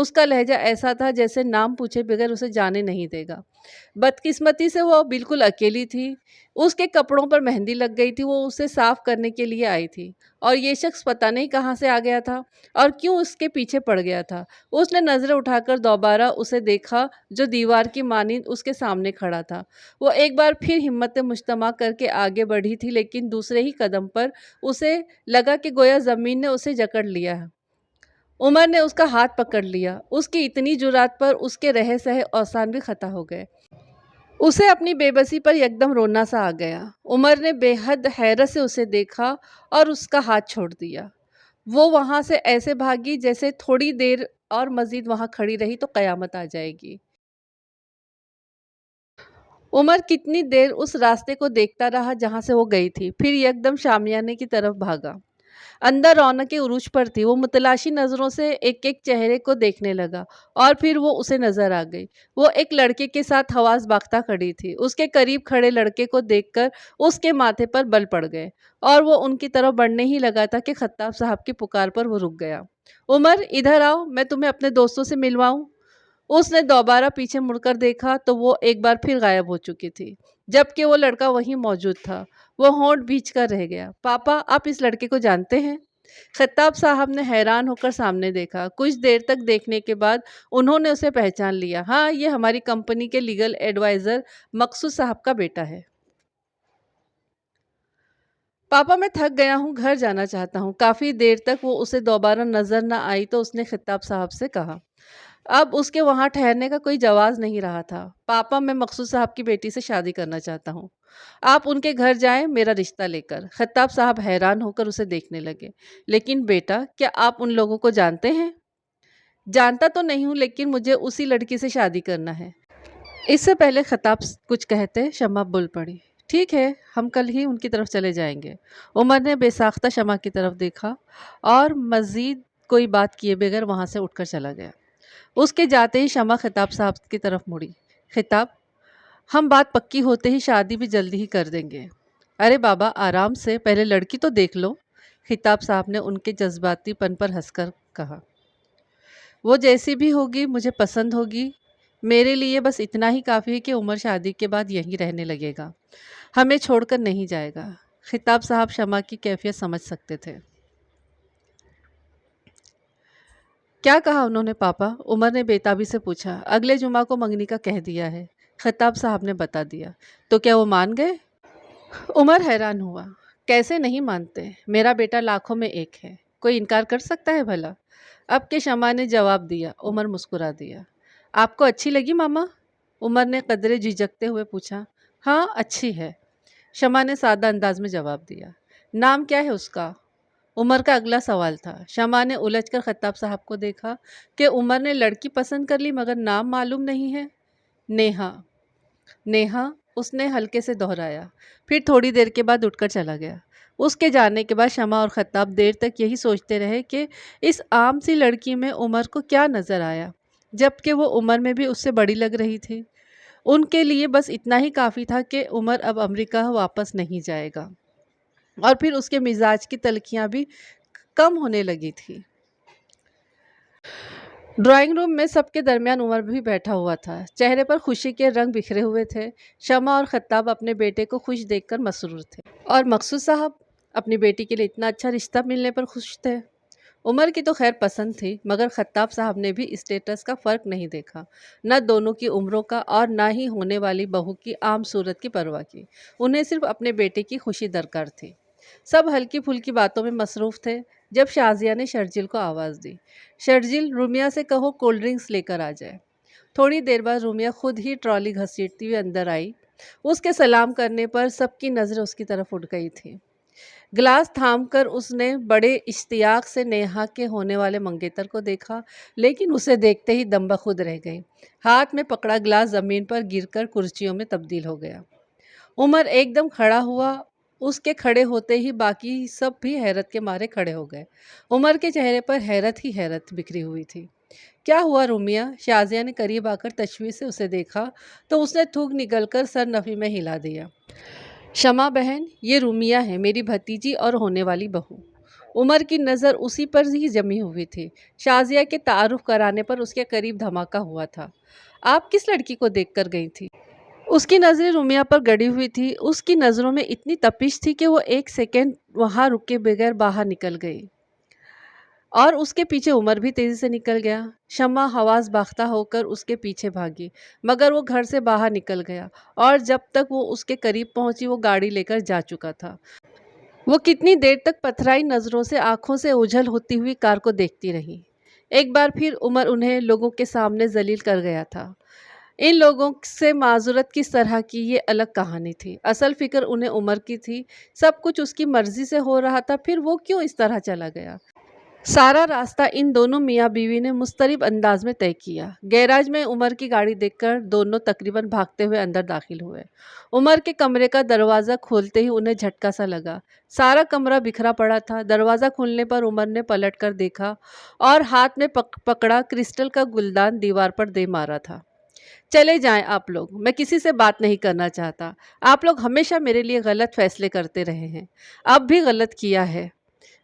اس کا لہجہ ایسا تھا جیسے نام پوچھے بغیر اسے جانے نہیں دے گا۔ بدقسمتی سے وہ بالکل اکیلی تھی۔ اس کے کپڑوں پر مہندی لگ گئی تھی، وہ اسے صاف کرنے کے لیے آئی تھی، اور یہ شخص پتہ نہیں کہاں سے آ گیا تھا اور کیوں اس کے پیچھے پڑ گیا تھا۔ اس نے نظریں اٹھا کر دوبارہ اسے دیکھا جو دیوار کی مانند اس کے سامنے کھڑا تھا۔ وہ ایک بار پھر ہمت مجتمع کر کے آگے بڑھی تھی، لیکن دوسرے ہی قدم پر اسے لگا کہ گویا زمین نے اسے جکڑ لیا ہے۔ عمر نے اس کا ہاتھ پکڑ لیا۔ اس کی اتنی جرأت پر اس کے رہے سہے اوسان بھی خطا ہو گئے۔ اسے اپنی بے بسی پر یکدم رونا سا آ گیا۔ عمر نے بے حد حیرت سے اسے دیکھا اور اس کا ہاتھ چھوڑ دیا۔ وہ وہاں سے ایسے بھاگی جیسے تھوڑی دیر اور مزید وہاں کھڑی رہی تو قیامت آ جائے گی۔ عمر کتنی دیر اس راستے کو دیکھتا رہا جہاں سے وہ گئی تھی، پھر یکدم شامیانے کی طرف بھاگا۔ اندر رونقیں عروج پر تھی۔ وہ متلاشی نظروں سے ایک ایک چہرے کو دیکھنے لگا اور پھر وہ اسے نظر آ گئی۔ وہ ایک لڑکے کے ساتھ حواس باختہ کھڑی تھی۔ اس کے قریب کھڑے لڑکے کو دیکھ کر اس کے ماتھے پر بل پڑ گئے اور وہ ان کی طرف بڑھنے ہی لگا تھا کہ خطاب صاحب کی پکار پر وہ رک گیا۔ عمر، ادھر آؤ، میں تمہیں اپنے دوستوں سے ملواؤں۔ اس نے دوبارہ پیچھے مڑ کر دیکھا تو وہ ایک بار پھر غائب ہو چکی تھی، جبکہ وہ لڑکا وہیں موجود تھا۔ وہ ہونٹ بھینچ کر رہ گیا۔ پاپا، آپ اس لڑکے کو جانتے ہیں؟ خطاب صاحب نے حیران ہو کر سامنے دیکھا۔ کچھ دیر تک دیکھنے کے بعد انہوں نے اسے پہچان لیا۔ ہاں، یہ ہماری کمپنی کے لیگل ایڈوائزر مقصود صاحب کا بیٹا ہے۔ پاپا، میں تھک گیا ہوں، گھر جانا چاہتا ہوں۔ کافی دیر تک وہ اسے دوبارہ نظر نہ آئی تو اس نے خطاب صاحب سے کہا۔ اب اس کے وہاں ٹھہرنے کا کوئی جواز نہیں رہا تھا۔ پاپا، میں مقصود صاحب کی بیٹی سے شادی کرنا چاہتا ہوں۔ آپ ان کے گھر جائیں میرا رشتہ لے کر۔ خطاب صاحب حیران ہو کر اسے دیکھنے لگے۔ لیکن بیٹا، کیا آپ ان لوگوں کو جانتے ہیں؟ جانتا تو نہیں ہوں، لیکن مجھے اسی لڑکی سے شادی کرنا ہے۔ اس سے پہلے خطاب کچھ کہتے شمع بول پڑی۔ ٹھیک ہے، ہم کل ہی ان کی طرف چلے جائیں گے۔ عمر نے بے ساختہ شمع کی طرف دیکھا اور مزید کوئی بات کیے بغیر وہاں سے اٹھ کر چلا گیا۔ اس کے جاتے ہی شمع خطاب صاحب کی طرف مڑی۔ خطاب، ہم بات پکی ہوتے ہی شادی بھی جلدی ہی کر دیں گے۔ ارے بابا، آرام سے، پہلے لڑکی تو دیکھ لو۔ خطاب صاحب نے ان کے جذباتی پن پر ہنس کر کہا۔ وہ جیسی بھی ہوگی مجھے پسند ہوگی۔ میرے لیے بس اتنا ہی کافی ہے کہ عمر شادی کے بعد یہیں رہنے لگے گا، ہمیں چھوڑ کر نہیں جائے گا۔ خطاب صاحب شمع کی کیفیت سمجھ سکتے تھے۔ کیا کہا انہوں نے پاپا؟ عمر نے بےتابی سے پوچھا۔ اگلے جمعہ کو منگنی کا کہہ دیا ہے، خطاب صاحب نے بتا دیا۔ تو کیا وہ مان گئے؟ عمر حیران ہوا۔ کیسے نہیں مانتے؟ میرا بیٹا لاکھوں میں ایک ہے، کوئی انکار کر سکتا ہے بھلا؟ اب کہ شمع نے جواب دیا، عمر مسکرا دیا۔ آپ کو اچھی لگی ماما؟ عمر نے قدرے جھجکتے ہوئے پوچھا۔ ہاں، اچھی ہے، شمع نے سادہ انداز میں جواب دیا۔ نام کیا ہے اس کا؟ عمر کا اگلا سوال تھا۔ شمع نے الجھ کر خطاب صاحب کو دیکھا کہ عمر نے لڑکی پسند کر لی مگر نام معلوم نہیں ہے۔ نیہا۔ نیہا، اس نے ہلکے سے دہرایا، پھر تھوڑی دیر کے بعد اٹھ کر چلا گیا۔ اس کے جانے کے بعد شمع اور خطاب دیر تک یہی سوچتے رہے کہ اس عام سی لڑکی میں عمر کو کیا نظر آیا، جبکہ وہ عمر میں بھی اس سے بڑی لگ رہی تھی۔ ان کے لیے بس اتنا ہی کافی تھا کہ عمر اب امریکہ واپس نہیں جائے گا، اور پھر اس کے مزاج کی تلخیاں بھی کم ہونے لگی تھی۔ ڈرائنگ روم میں سب کے درمیان عمر بھی بیٹھا ہوا تھا۔ چہرے پر خوشی کے رنگ بکھرے ہوئے تھے۔ شمع اور خطاب اپنے بیٹے کو خوش دیکھ کر مسرور تھے، اور مقصود صاحب اپنی بیٹی کے لیے اتنا اچھا رشتہ ملنے پر خوش تھے۔ عمر کی تو خیر پسند تھی، مگر خطاب صاحب نے بھی اسٹیٹس کا فرق نہیں دیکھا، نہ دونوں کی عمروں کا اور نہ ہی ہونے والی بہو کی عام صورت کی پرواہ کی۔ انہیں صرف اپنے بیٹے کی خوشی درکار تھی۔ سب ہلکی پھلکی باتوں میں مصروف تھے جب شازیہ نے شرجیل کو آواز دی۔ شرجیل، رومیہ سے کہو کولڈ ڈرنکس لے کر آ جائے۔ تھوڑی دیر بعد رومیہ خود ہی ٹرالی گھسیٹتی ہوئی اندر آئی۔ اس کے سلام کرنے پر سب کی نظریں اس کی طرف اٹھ گئی تھیں۔ گلاس تھام کر اس نے بڑے اشتیاق سے نیہا کے ہونے والے منگیتر کو دیکھا، لیکن اسے دیکھتے ہی دم بخود رہ گئی۔ ہاتھ میں پکڑا گلاس زمین پر گر کر کرسیوں میں تبدیل ہو گیا۔ عمر ایک دم کھڑا ہوا۔ اس کے کھڑے ہوتے ہی باقی سب بھی حیرت کے مارے کھڑے ہو گئے۔ عمر کے چہرے پر حیرت ہی حیرت بکھری ہوئی تھی۔ کیا ہوا رومیہ؟ شازیہ نے قریب آ کر تشویش سے اسے دیکھا تو اس نے تھوک نگل کر سر نفی میں ہلا دیا۔ شمع بہن، یہ رومیہ ہے، میری بھتیجی اور ہونے والی بہو۔ عمر کی نظر اسی پر ہی جمی ہوئی تھی۔ شازیہ کے تعارف کرانے پر اس کے قریب دھماکہ ہوا تھا۔ آپ کس لڑکی کو دیکھ کر گئی تھی؟ اس کی نظریں رومیہ پر گڑی ہوئی تھی۔ اس کی نظروں میں اتنی تپش تھی کہ وہ ایک سیکنڈ وہاں رکے بغیر باہر نکل گئی، اور اس کے پیچھے عمر بھی تیزی سے نکل گیا۔ شمع حواس باختہ ہو کر اس کے پیچھے بھاگی، مگر وہ گھر سے باہر نکل گیا، اور جب تک وہ اس کے قریب پہنچی وہ گاڑی لے کر جا چکا تھا۔ وہ کتنی دیر تک پتھرائی نظروں سے آنکھوں سے اوجھل ہوتی ہوئی کار کو دیکھتی رہی۔ ایک بار پھر عمر انہیں لوگوں کے سامنے ذلیل کر گیا تھا۔ ان لوگوں سے معذرت کس طرح کی یہ الگ کہانی تھی۔ اصل فکر انہیں عمر کی تھی۔ سب کچھ اس کی مرضی سے ہو رہا تھا، پھر وہ کیوں اس طرح چلا گیا؟ سارا راستہ ان دونوں میاں بیوی نے مضطرب انداز میں طے کیا۔ گیراج میں عمر کی گاڑی دیکھ کر دونوں تقریباً بھاگتے ہوئے اندر داخل ہوئے۔ عمر کے کمرے کا دروازہ کھولتے ہی انہیں جھٹکا سا لگا۔ سارا کمرہ بکھرا پڑا تھا۔ دروازہ کھلنے پر عمر نے پلٹ کر دیکھا اور ہاتھ میں پکڑا کرسٹل کا گلدان دیوار پر دے مارا تھا۔ چلے جائیں آپ لوگ، میں کسی سے بات نہیں کرنا چاہتا۔ آپ لوگ ہمیشہ میرے لیے غلط فیصلے کرتے رہے ہیں، اب بھی غلط کیا ہے۔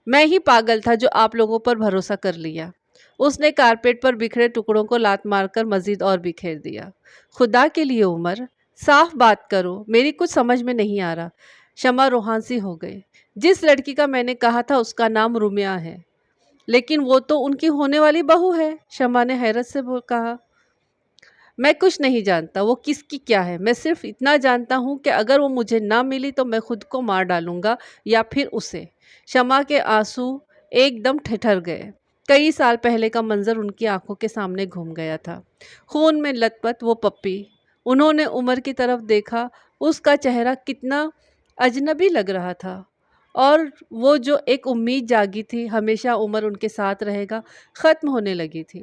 میں ہی پاگل تھا جو آپ لوگوں پر بھروسہ کر لیا۔ اس نے کارپیٹ پر بکھرے ٹکڑوں کو لات مار کر مزید اور بکھیر دیا۔ خدا کے لیے عمر، صاف بات کرو، میری کچھ سمجھ میں نہیں آ رہا۔ شمع روحان سی ہو گئی۔ جس لڑکی کا میں نے کہا تھا اس کا نام رومیہ ہے، لیکن وہ تو ان کی ہونے والی بہو ہے، شمع نے حیرت سے کہا۔ میں کچھ نہیں جانتا وہ کس کی کیا ہے، میں صرف اتنا جانتا ہوں کہ اگر وہ مجھے نہ ملی تو میں خود کو مار ڈالوں گا یا پھر اسے۔ شمع کے آنسو ایک دم ٹھٹر گئے۔ کئی سال پہلے کا منظر ان کی آنکھوں کے سامنے گھوم گیا تھا۔ خون میں لت پت وہ پپی۔ انہوں نے عمر کی طرف دیکھا، اس کا چہرہ کتنا اجنبی لگ رہا تھا، اور وہ جو ایک امید جاگی تھی ہمیشہ عمر ان کے ساتھ رہے گا، ختم ہونے لگی تھی۔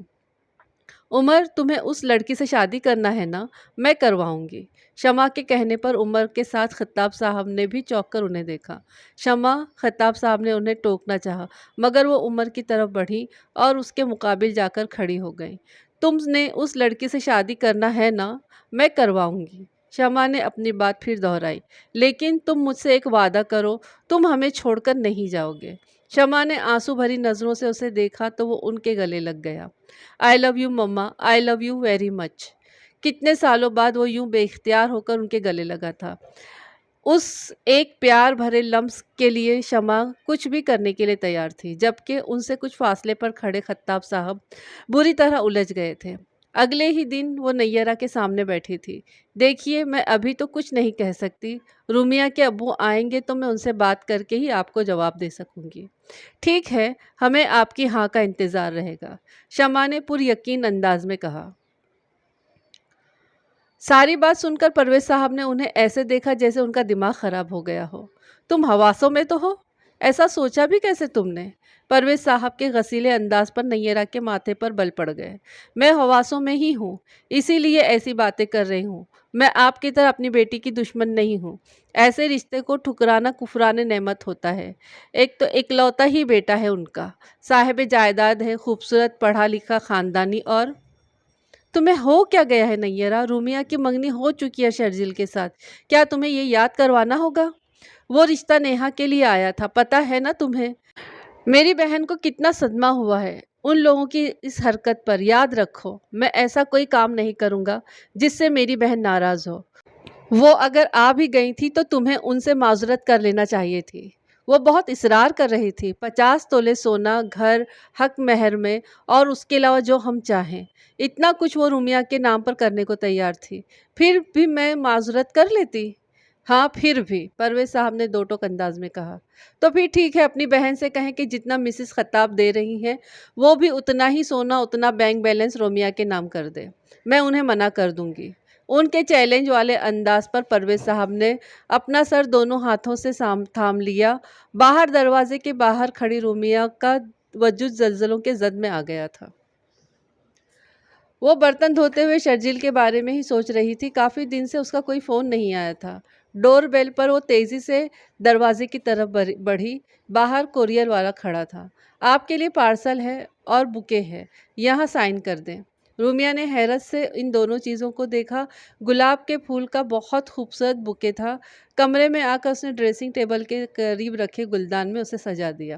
عمر، تمہیں اس لڑکی سے شادی کرنا ہے نا؟ میں کرواؤں گی۔ شمع کے کہنے پر عمر کے ساتھ خطاب صاحب نے بھی چونک کر انہیں دیکھا۔ شمع، خطاب صاحب نے انہیں ٹوکنا چاہا، مگر وہ عمر کی طرف بڑھی اور اس کے مقابل جا کر کھڑی ہو گئی۔ تم نے اس لڑکی سے شادی کرنا ہے نا؟ میں کرواؤں گی۔ شمع نے اپنی بات پھر دہرائی، لیکن تم مجھ سے ایک وعدہ کرو، تم ہمیں چھوڑ کر نہیں جاؤ گے۔ شمع نے آنسو بھری نظروں سے اسے دیکھا تو وہ ان کے گلے لگ گیا۔ I love you mama, I love you very much. کتنے سالوں بعد وہ یوں بے اختیار ہو کر ان کے گلے لگا تھا۔ اس ایک پیار بھرے لمس کے لیے شمع کچھ بھی کرنے کے لیے تیار تھی، جبکہ ان سے کچھ فاصلے پر کھڑے خطاب صاحب بری طرح الجھ گئے تھے۔ اگلے ہی دن وہ نیرا کے سامنے بیٹھی تھی۔ دیکھیے، میں ابھی تو کچھ نہیں کہہ سکتی، رومیہ کے ابو آئیں گے تو میں ان سے بات کر کے ہی آپ کو جواب دے سکوں گی۔ ٹھیک ہے، ہمیں آپ کی ہاں کا انتظار رہے گا، شمع نے پر یقین انداز میں کہا۔ ساری بات سن کر پرویز صاحب نے انہیں ایسے دیکھا جیسے ان کا دماغ خراب ہو گیا ہو۔ تم حواسوں میں تو ہو؟ ایسا سوچا بھی کیسے تم نے؟ پرویز صاحب کے غسیلے انداز پر نیرا کے ماتھے پر بل پڑ گئے۔ میں حواسوں میں ہی ہوں، اسی لیے ایسی باتیں کر رہی ہوں۔ میں آپ کی طرح اپنی بیٹی کی دشمن نہیں ہوں۔ ایسے رشتے کو ٹھکرانا کفران نعمت ہوتا ہے۔ ایک تو اکلوتا ہی بیٹا ہے ان کا، صاحب جائیداد ہے، خوبصورت پڑھا لکھا خاندانی، اور تمہیں ہو کیا گیا ہے نیرا؟ رومیہ کی منگنی ہو چکی ہے شرجیل کے ساتھ، کیا تمہیں یہ یاد کروانا ہوگا؟ وہ رشتہ نیہا کے لیے آیا تھا، پتہ ہے نا تمہیں؟ میری بہن کو کتنا صدمہ ہوا ہے ان لوگوں کی اس حرکت پر۔ یاد رکھو، میں ایسا کوئی کام نہیں کروں گا جس سے میری بہن ناراض ہو۔ وہ اگر آ بھی گئی تھی تو تمہیں ان سے معذرت کر لینا چاہیے تھی۔ وہ بہت اصرار کر رہی تھی، 50 تولے سونا، گھر، حق مہر میں، اور اس کے علاوہ جو ہم چاہیں، اتنا کچھ وہ رومیہ کے نام پر کرنے کو تیار تھی۔ پھر بھی میں معذرت کر لیتی۔ ہاں پھر بھی، پرویز صاحب نے دو ٹوک انداز میں کہا۔ تو پھر ٹھیک ہے، اپنی بہن سے کہیں کہ جتنا مسز خطاب دے رہی ہیں وہ بھی اتنا ہی سونا، اتنا بینک بیلنس رومیہ کے نام کر دے۔ میں انہیں منع کر دوں گی۔ ان کے چیلنج والے انداز پر پرویز صاحب نے اپنا سر دونوں ہاتھوں سے تھام لیا۔ باہر دروازے کے باہر کھڑی رومیہ کا وجود زلزلوں کے زد میں آ گیا تھا۔ وہ برتن دھوتے ہوئے شرجیل کے بارے میں ہی سوچ رہی تھی۔ کافی دن سے اس کا کوئی فون نہیں آیا تھا۔ ڈور بیل پر وہ تیزی سے دروازے کی طرف بڑھی۔ باہر کوریئر والا کھڑا تھا۔ آپ کے لیے پارسل ہے اور بُکے ہے، یہاں سائن کر دیں۔ رومیہ نے حیرت سے ان دونوں چیزوں کو دیکھا۔ گلاب کے پھول کا بہت خوبصورت بُکے تھا۔ کمرے میں آ کر اس نے ڈریسنگ ٹیبل کے قریب رکھے گلدان میں اسے سجا دیا۔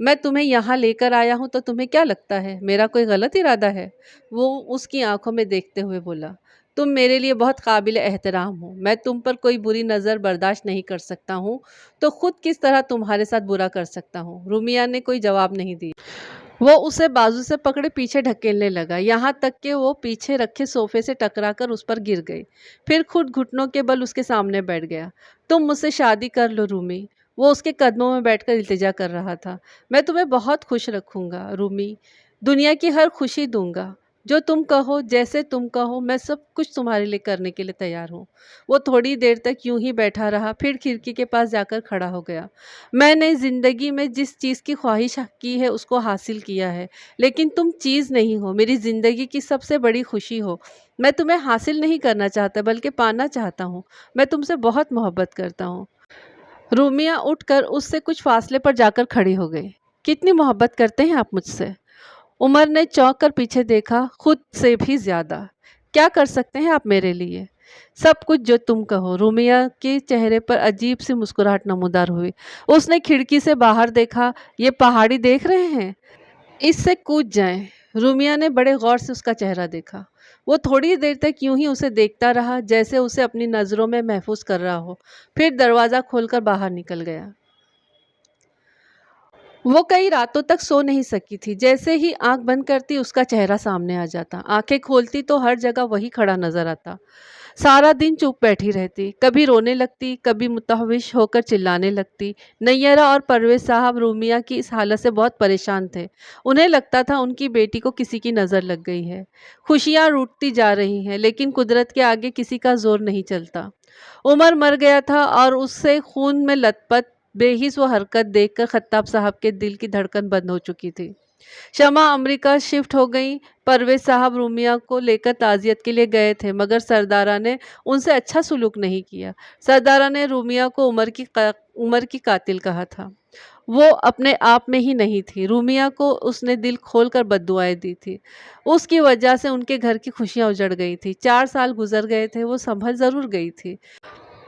میں تمہیں یہاں لے کر آیا ہوں تو تمہیں کیا لگتا ہے میرا کوئی غلط ارادہ ہے؟ وہ اس کی آنکھوں میں دیکھتے ہوئے بولا، تم میرے لیے بہت قابل احترام ہو، میں تم پر کوئی بری نظر برداشت نہیں کر سکتا ہوں تو خود کس طرح تمہارے ساتھ برا کر سکتا ہوں؟ رومیہ نے کوئی جواب نہیں دیا۔ وہ اسے بازو سے پکڑے پیچھے ڈھکیلنے لگا، یہاں تک کہ وہ پیچھے رکھے صوفے سے ٹکرا کر اس پر گر گئی، پھر خود گھٹنوں کے بل اس کے سامنے بیٹھ گیا۔ تم مجھ سے شادی کر لو رومی، وہ اس کے قدموں میں بیٹھ کر التجا کر رہا تھا۔ میں تمہیں بہت خوش رکھوں گا رومی، دنیا کی ہر خوشی دوں گا، جو تم کہو، جیسے تم کہو، میں سب کچھ تمہارے لیے کرنے کے لیے تیار ہوں۔ وہ تھوڑی دیر تک یوں ہی بیٹھا رہا، پھر کھڑکی کے پاس جا کر کھڑا ہو گیا۔ میں نے زندگی میں جس چیز کی خواہش کی ہے اس کو حاصل کیا ہے، لیکن تم چیز نہیں ہو، میری زندگی کی سب سے بڑی خوشی ہو۔ میں تمہیں حاصل نہیں کرنا چاہتا بلکہ پانا چاہتا ہوں۔ میں تم سے بہت محبت کرتا ہوں۔ رومیہ اٹھ کر اس سے کچھ فاصلے پر جا کر کھڑی ہو گئی۔ کتنی محبت کرتے ہیں آپ مجھ سے؟ عمر نے چونک کر پیچھے دیکھا، خود سے بھی زیادہ۔ کیا کر سکتے ہیں آپ میرے لیے؟ سب کچھ جو تم کہو۔ رومیہ کے چہرے پر عجیب سی مسکراہٹ نمودار ہوئی۔ اس نے کھڑکی سے باہر دیکھا، یہ پہاڑی دیکھ رہے ہیں؟ اس سے کود جائیں۔ رومیہ نے بڑے غور سے اس کا چہرہ دیکھا۔ وہ تھوڑی دیر تک یوں ہی اسے دیکھتا رہا جیسے اسے اپنی نظروں میں محفوظ کر رہا ہو، پھر دروازہ کھول کر باہر نکل گیا۔ وہ کئی راتوں تک سو نہیں سکی تھی۔ جیسے ہی آنکھ بند کرتی اس کا چہرہ سامنے آ جاتا، آنکھیں کھولتی تو ہر جگہ وہی کھڑا نظر آتا۔ سارا دن چپ بیٹھی رہتی، کبھی رونے لگتی، کبھی متوحش ہو کر چلانے لگتی۔ نیرہ اور پرویز صاحب رومیہ کی اس حالت سے بہت پریشان تھے۔ انہیں لگتا تھا ان کی بیٹی کو کسی کی نظر لگ گئی ہے، خوشیاں روٹتی جا رہی ہیں، لیکن قدرت کے آگے کسی کا زور نہیں چلتا۔ عمر مر گیا تھا اور اس سے خون میں لت پت بے حس وہ حرکت دیکھ کر خطاب صاحب کے دل کی دھڑکن بند ہو چکی تھی۔ شمع امریکہ شفٹ ہو گئی۔ پرویز صاحب رومیہ کو لے کر تعزیت کے لیے گئے تھے، مگر سردارہ نے ان سے اچھا سلوک نہیں کیا۔ سردارہ نے رومیہ کو عمر کی قاتل کہا تھا۔ وہ اپنے آپ میں ہی نہیں تھی۔ رومیہ کو اس نے دل کھول کر بددعائیں دی تھی۔ اس کی وجہ سے ان کے گھر کی خوشیاں اجڑ گئی تھی۔ 4 سال گزر گئے تھے، وہ سنبھل ضرور گئی تھی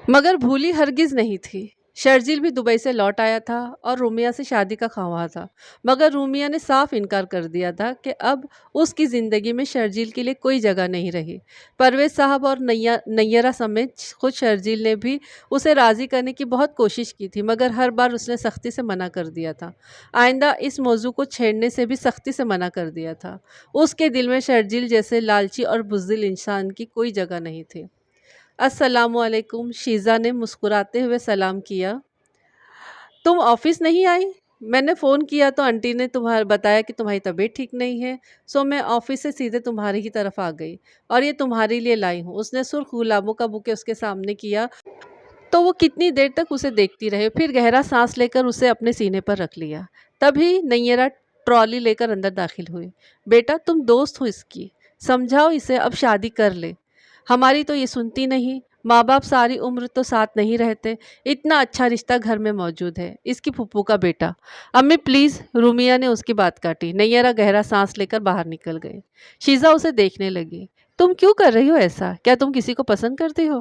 مگر بھولی ہرگز نہیں تھی۔ شرجیل بھی دبئی سے لوٹ آیا تھا اور رومیہ سے شادی کا خواہاں تھا، مگر رومیہ نے صاف انکار کر دیا تھا کہ اب اس کی زندگی میں شرجیل کے لیے کوئی جگہ نہیں رہی۔ پرویز صاحب اور نیرہ سمیت خود شرجیل نے بھی اسے راضی کرنے کی بہت کوشش کی تھی، مگر ہر بار اس نے سختی سے منع کر دیا تھا۔ آئندہ اس موضوع کو چھیڑنے سے بھی سختی سے منع کر دیا تھا۔ اس کے دل میں شرجیل جیسے لالچی اور بزدل انسان کی کوئی جگہ نہیں تھی۔ السلام علیکم، شیزا نے مسکراتے ہوئے سلام کیا۔ تم آفس نہیں آئی؟ میں نے فون کیا تو آنٹی نے بتایا کہ تمہاری طبیعت ٹھیک نہیں ہے، سو میں آفس سے سیدھے تمہاری ہی طرف آ گئی اور یہ تمہارے لیے لائی ہوں۔ اس نے سرخ گلابوں کا بوکے اس کے سامنے کیا تو وہ کتنی دیر تک اسے دیکھتی رہے، پھر گہرا سانس لے کر اسے اپنے سینے پر رکھ لیا۔ تبھی نیرہ ٹرالی لے کر اندر داخل ہوئی۔ بیٹا تم دوست ہو اس کی، سمجھاؤ اسے اب شادی کر لے۔ ہماری تو یہ سنتی نہیں، ماں باپ ساری عمر تو ساتھ نہیں رہتے، اتنا اچھا رشتہ گھر میں موجود ہے، اس کی پھپھو کا بیٹا۔ امی پلیز، رومیہ نے اس کی بات کاٹی۔ نیرہ گہرا سانس لے کر باہر نکل گئی۔ شیزا اسے دیکھنے لگی۔ تم کیوں کر رہی ہو ایسا؟ کیا تم کسی کو پسند کرتی ہو؟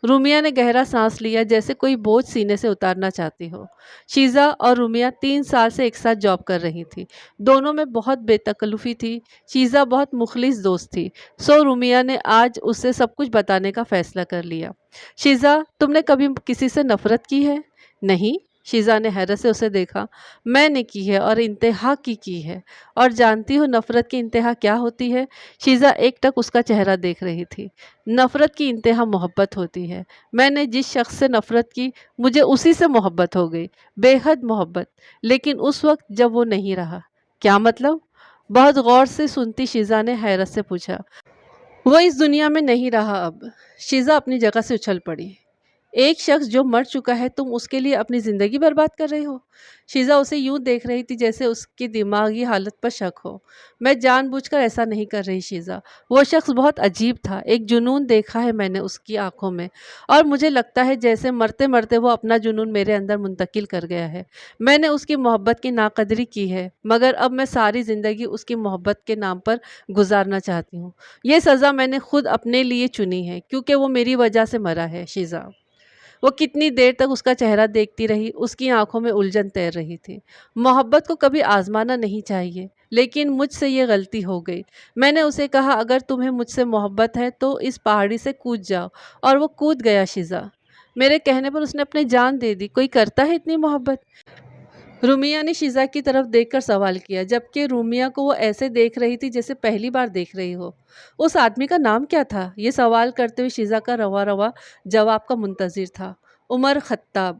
رومیہ نے گہرا سانس لیا جیسے کوئی بوجھ سینے سے اتارنا چاہتی ہو۔ شیزا اور رومیہ 3 سال سے ایک ساتھ جاب کر رہی تھی، دونوں میں بہت بے تکلفی تھی۔ شیزا بہت مخلص دوست تھی، سو رومیہ نے آج اسے سب کچھ بتانے کا فیصلہ کر لیا۔ شیزا، تم نے کبھی کسی سے نفرت کی ہے؟ نہیں، شیزا نے حیرت سے اسے دیکھا۔ میں نے کی ہے اور انتہا کی ہے، اور جانتی ہو نفرت کی انتہا کیا ہوتی ہے؟ شیزا ایک ٹک اس کا چہرہ دیکھ رہی تھی۔ نفرت کی انتہا محبت ہوتی ہے۔ میں نے جس شخص سے نفرت کی مجھے اسی سے محبت ہو گئی، بے حد محبت، لیکن اس وقت جب وہ نہیں رہا۔ کیا مطلب؟ بہت غور سے سنتی شیزا نے حیرت سے پوچھا۔ وہ اس دنیا میں نہیں رہا اب۔ شیزا اپنی جگہ سے اچھل پڑی۔ ایک شخص جو مر چکا ہے، تم اس کے لیے اپنی زندگی برباد کر رہی ہو؟ شیزا اسے یوں دیکھ رہی تھی جیسے اس کی دماغی حالت پر شک ہو۔ میں جان بوجھ کر ایسا نہیں کر رہی شیزا، وہ شخص بہت عجیب تھا، ایک جنون دیکھا ہے میں نے اس کی آنکھوں میں، اور مجھے لگتا ہے جیسے مرتے مرتے وہ اپنا جنون میرے اندر منتقل کر گیا ہے۔ میں نے اس کی محبت کی ناقدری کی ہے، مگر اب میں ساری زندگی اس کی محبت کے نام پر گزارنا چاہتی ہوں۔ یہ سزا میں نے خود اپنے لیے چنی ہے، کیونکہ وہ میری وجہ سے مرا ہے۔ شیزا وہ کتنی دیر تک اس کا چہرہ دیکھتی رہی، اس کی آنکھوں میں الجھن تیر رہی تھی۔ محبت کو کبھی آزمانا نہیں چاہیے، لیکن مجھ سے یہ غلطی ہو گئی۔ میں نے اسے کہا اگر تمہیں مجھ سے محبت ہے تو اس پہاڑی سے کود جاؤ، اور وہ کود گیا شیزا۔ میرے کہنے پر اس نے اپنی جان دے دی۔ کوئی کرتا ہے اتنی محبت؟ رومیہ نے شیزا کی طرف دیکھ کر سوال کیا، جبکہ رومیہ کو وہ ایسے دیکھ رہی تھی جیسے پہلی بار دیکھ رہی ہو۔ اس آدمی کا نام کیا تھا؟ یہ سوال کرتے ہوئے شیزا کا روا روا جواب کا منتظر تھا۔ عمر خطاب۔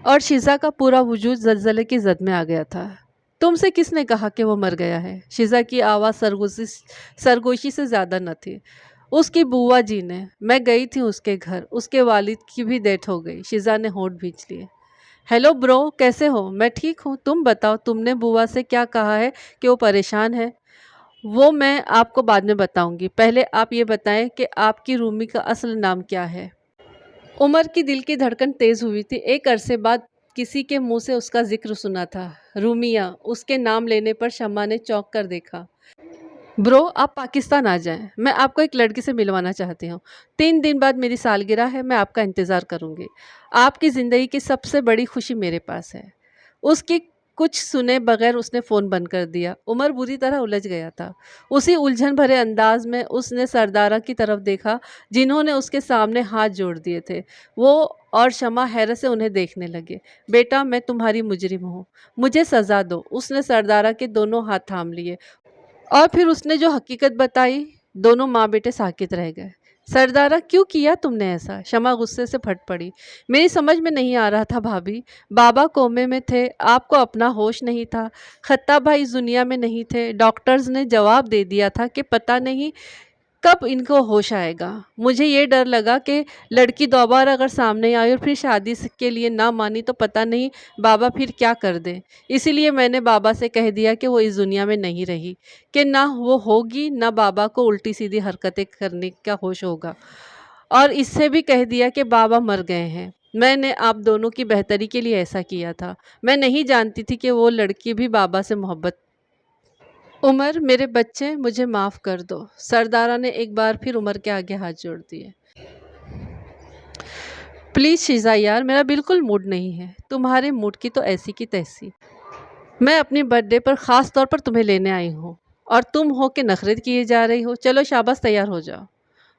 اور شیزا کا پورا وجود زلزلے کی زد میں آ گیا تھا۔ تم سے کس نے کہا کہ وہ مر گیا ہے؟ شیزا کی آواز سرگوشی سے زیادہ نہ تھی۔ اس کی بوا جی نے۔ میں گئی تھی اس کے گھر، اس کے والد کی بھی ڈیتھ ہو گئی۔ شیزا نے ہونٹ بھینچ لیے۔ ہیلو برو، کیسے ہو؟ میں ٹھیک ہوں، تم بتاؤ تم نے بوا سے کیا کہا ہے کہ وہ پریشان ہے؟ وہ میں آپ کو بعد میں بتاؤں گی، پہلے آپ یہ بتائیں کہ آپ کی رومی کا اصل نام کیا ہے؟ عمر کی دل کی دھڑکن تیز ہوئی تھی۔ ایک عرصے بعد کسی کے منہ سے اس کا ذکر سنا تھا، رومیہ۔ اس کے نام لینے پر شمع نے چونک کر دیکھا۔ برو، آپ پاکستان آ جائیں، میں آپ کو ایک لڑکی سے ملوانا چاہتی ہوں۔ 3 دن بعد میری سالگرہ ہے، میں آپ کا انتظار کروں گی۔ آپ کی زندگی کی سب سے بڑی خوشی میرے پاس ہے۔ اس کی کچھ سنے بغیر اس نے فون بند کر دیا۔ عمر بری طرح الجھ گیا تھا۔ اسی الجھن بھرے انداز میں اس نے سردارہ کی طرف دیکھا جنہوں نے اس کے سامنے ہاتھ جوڑ دیے تھے۔ وہ اور شمع حیرت سے انہیں دیکھنے لگے۔ بیٹا، میں تمہاری مجرم ہوں، مجھے سزا دو۔ اس نے سردارہ کے دونوں ہاتھ تھام لیے اور پھر اس نے جو حقیقت بتائی، دونوں ماں بیٹے ساکت رہ گئے۔ سردارہ، کیوں کیا تم نے ایسا؟ شمع غصے سے پھٹ پڑی۔ میری سمجھ میں نہیں آ رہا تھا بھابھی، بابا کومے میں تھے، آپ کو اپنا ہوش نہیں تھا، خطاب بھائی اس دنیا میں نہیں تھے، ڈاکٹرز نے جواب دے دیا تھا کہ پتہ نہیں کب ان کو ہوش آئے گا۔ مجھے یہ ڈر لگا کہ لڑکی دوبارہ اگر سامنے آئی اور پھر شادی کے لیے نہ مانی تو پتہ نہیں بابا پھر کیا کر دیں۔ اسی لیے میں نے بابا سے کہہ دیا کہ وہ اس دنیا میں نہیں رہی، کہ نہ وہ ہوگی نہ بابا کو الٹی سیدھی حرکتیں کرنے کا ہوش ہوگا، اور اس سے بھی کہہ دیا کہ بابا مر گئے ہیں۔ میں نے آپ دونوں کی بہتری کے لیے ایسا کیا تھا، میں نہیں جانتی تھی کہ وہ لڑکی بھی بابا سے محبت۔ عمر، میرے بچے، مجھے معاف کر دو۔ سردارہ نے ایک بار پھر عمر کے آگے ہاتھ جوڑ دیے۔ پلیز شیزا یار، میرا بالکل موڈ نہیں ہے۔ تمہارے موڈ کی تو ایسی کی تیسی۔ میں اپنی برتھ ڈے پر خاص طور پر تمہیں لینے آئی ہوں، اور تم ہو کہ نخرے کیے جا رہی ہو۔ چلو شاباش، تیار ہو جاؤ،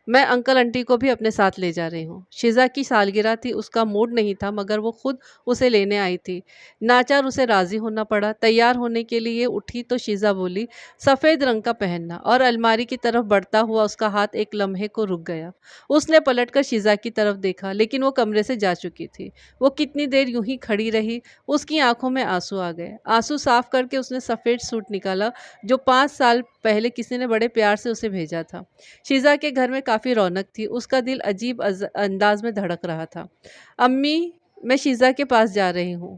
میں انکل انٹی کو بھی اپنے ساتھ لے جا رہی ہوں۔ شیزا کی سالگرہ تھی، اس کا موڈ نہیں تھا، مگر وہ خود اسے لینے آئی تھی۔ ناچار اسے راضی ہونا پڑا۔ تیار ہونے کے لیے اٹھی تو شیزا بولی، سفید رنگ کا پہننا، اور الماری کی طرف بڑھتا ہوا اس کا ہاتھ ایک لمحے کو رک گیا۔ اس نے پلٹ کر شیزا کی طرف دیکھا، لیکن وہ کمرے سے جا چکی تھی۔ وہ کتنی دیر یوں ہی کھڑی رہی، اس کی آنکھوں میں آنسو آ گئے۔ آنسو صاف کر کے اس نے سفید سوٹ نکالا جو 5 سال پہلے کسی نے بڑے پیار سے اسے بھیجا تھا۔ شیزا کے گھر میں کافی رونق تھی، اس کا دل عجیب انداز میں دھڑک رہا تھا۔ امی، میں شیزا کے پاس جا رہی ہوں۔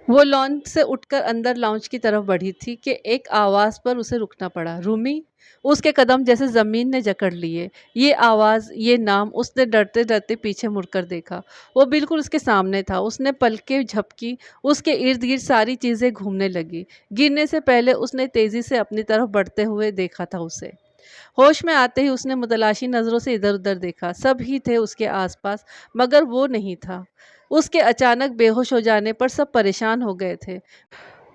وہ لان سے اٹھ کر اندر لاؤنج کی طرف بڑھی تھی کہ ایک آواز پر اسے رکنا پڑا۔ رومی؟ اس کے قدم جیسے زمین نے جکڑ لیے۔ یہ آواز، یہ نام، اس نے ڈرتے ڈرتے پیچھے مڑ کر دیکھا۔ وہ بالکل اس کے سامنے تھا۔ اس نے پلکیں جھپکی، اس کے ارد گرد ساری چیزیں گھومنے لگی۔ گرنے سے پہلے اس نے تیزی سے اپنی طرف بڑھتے ہوئے دیکھا تھا اسے۔ ہوش میں آتے ہی اس نے متلاشی نظروں سے ادھر ادھر دیکھا۔ سب ہی تھے اس کے آس پاس، مگر وہ نہیں تھا۔ اس کے اچانک بے ہوش ہو جانے پر سب پریشان ہو گئے تھے،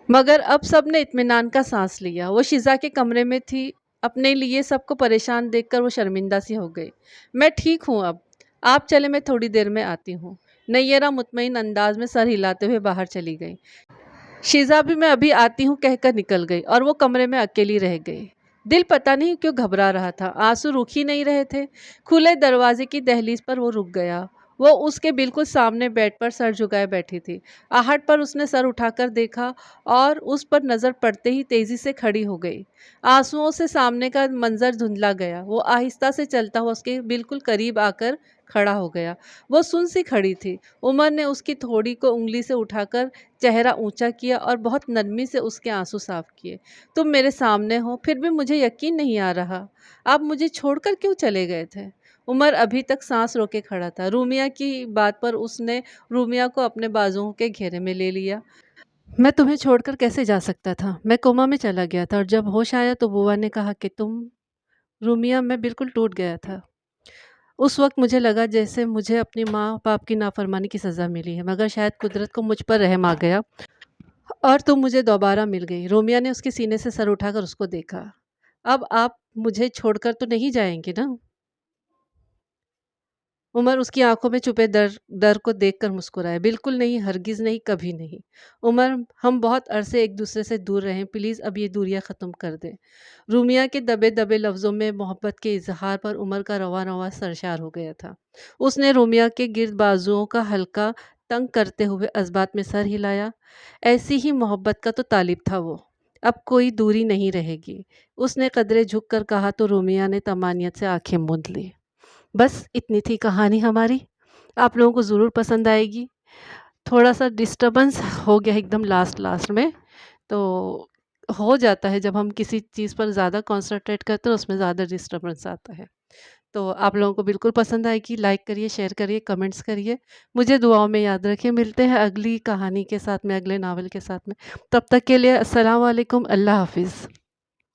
مگر اب سب نے اطمینان کا سانس لیا۔ وہ شیزا کے کمرے میں تھی۔ اپنے لیے سب کو پریشان دیکھ کر وہ شرمندہ سی ہو گئی۔ میں ٹھیک ہوں اب، آپ چلے، میں تھوڑی دیر میں آتی ہوں۔ نیرہ مطمئن انداز میں سر ہلاتے ہوئے باہر چلی گئی۔ شیزا بھی میں ابھی آتی ہوں کہہ کر نکل گئی، اور وہ کمرے میں اکیلی رہ گئی۔ دل پتہ نہیں کیوں گھبرا رہا تھا، آنسو رک ہی نہیں رہے تھے۔ کھلے دروازے کی دہلیز پر وہ رک گیا۔ وہ اس کے بالکل سامنے بیڈ پر سر جھکائے بیٹھی تھی۔ آہٹ پر اس نے سر اٹھا کر دیکھا اور اس پر نظر پڑتے ہی تیزی سے کھڑی ہو گئی۔ آنسوؤں سے سامنے کا منظر دھندلا گیا۔ وہ آہستہ سے چلتا ہوا اس کے بالکل قریب آ کر کھڑا ہو گیا۔ وہ سن سی کھڑی تھی۔ عمر نے اس کی تھوڑی کو انگلی سے اٹھا کر چہرہ اونچا کیا اور بہت نرمی سے اس کے آنسو صاف کیے۔ تم میرے سامنے ہو، پھر بھی مجھے یقین نہیں آ رہا، آپ مجھے چھوڑ کر کیوں چلے گئے تھے؟ عمر ابھی تک سانس روکے کھڑا تھا۔ رومیہ کی بات پر اس نے رومیہ کو اپنے بازوؤں کے گھیرے میں لے لیا۔ میں تمہیں چھوڑ کر کیسے جا سکتا تھا؟ میں کوما میں چلا گیا تھا، اور جب ہوش آیا تو بوا نے کہا کہ تم۔ رومیہ، میں بالکل ٹوٹ گیا تھا۔ اس وقت مجھے لگا جیسے مجھے اپنی ماں باپ کی نافرمانی کی سزا ملی ہے، مگر شاید قدرت کو مجھ پر رحم آ گیا اور تم مجھے دوبارہ مل گئی۔ رومیہ نے اس کے سینے سے سر اٹھا کر اس کو دیکھا۔ اب آپ مجھے چھوڑ کر تو نہیں جائیں گے نا؟ عمر اس کی آنکھوں میں چھپے ڈر کو دیکھ کر مسکرایا۔ بالکل نہیں، ہرگز نہیں، کبھی نہیں۔ عمر، ہم بہت عرصے ایک دوسرے سے دور رہے، پلیز اب یہ دوریاں ختم کر دیں۔ رومیہ کے دبے دبے لفظوں میں محبت کے اظہار پر عمر کا رواں رواں سرشار ہو گیا تھا۔ اس نے رومیہ کے گرد بازوؤں کا ہلکا تنگ کرتے ہوئے اثبات میں سر ہلایا۔ ایسی ہی محبت کا تو طالب تھا وہ۔ اب کوئی دوری نہیں رہے گی، اس نے قدرے جھک کر کہا تو رومیہ نے طمانینت سے آنکھیں موند لی۔ بس اتنی تھی کہانی ہماری۔ آپ لوگوں کو ضرور پسند آئے گی۔ تھوڑا سا ڈسٹربنس ہو گیا ایک دم لاسٹ میں، تو ہو جاتا ہے جب ہم کسی چیز پر زیادہ کانسنٹریٹ کرتے ہیں اس میں زیادہ ڈسٹربنس آتا ہے۔ تو آپ لوگوں کو بالکل پسند آئے گی۔ لائک کریے، شیئر کریے، کمنٹس کریے، مجھے دعاؤں میں یاد رکھیں۔ ملتے ہیں اگلی کہانی کے ساتھ میں، اگلے ناول کے ساتھ میں۔ تب تک کے لیے السلام علیکم، اللہ حافظ۔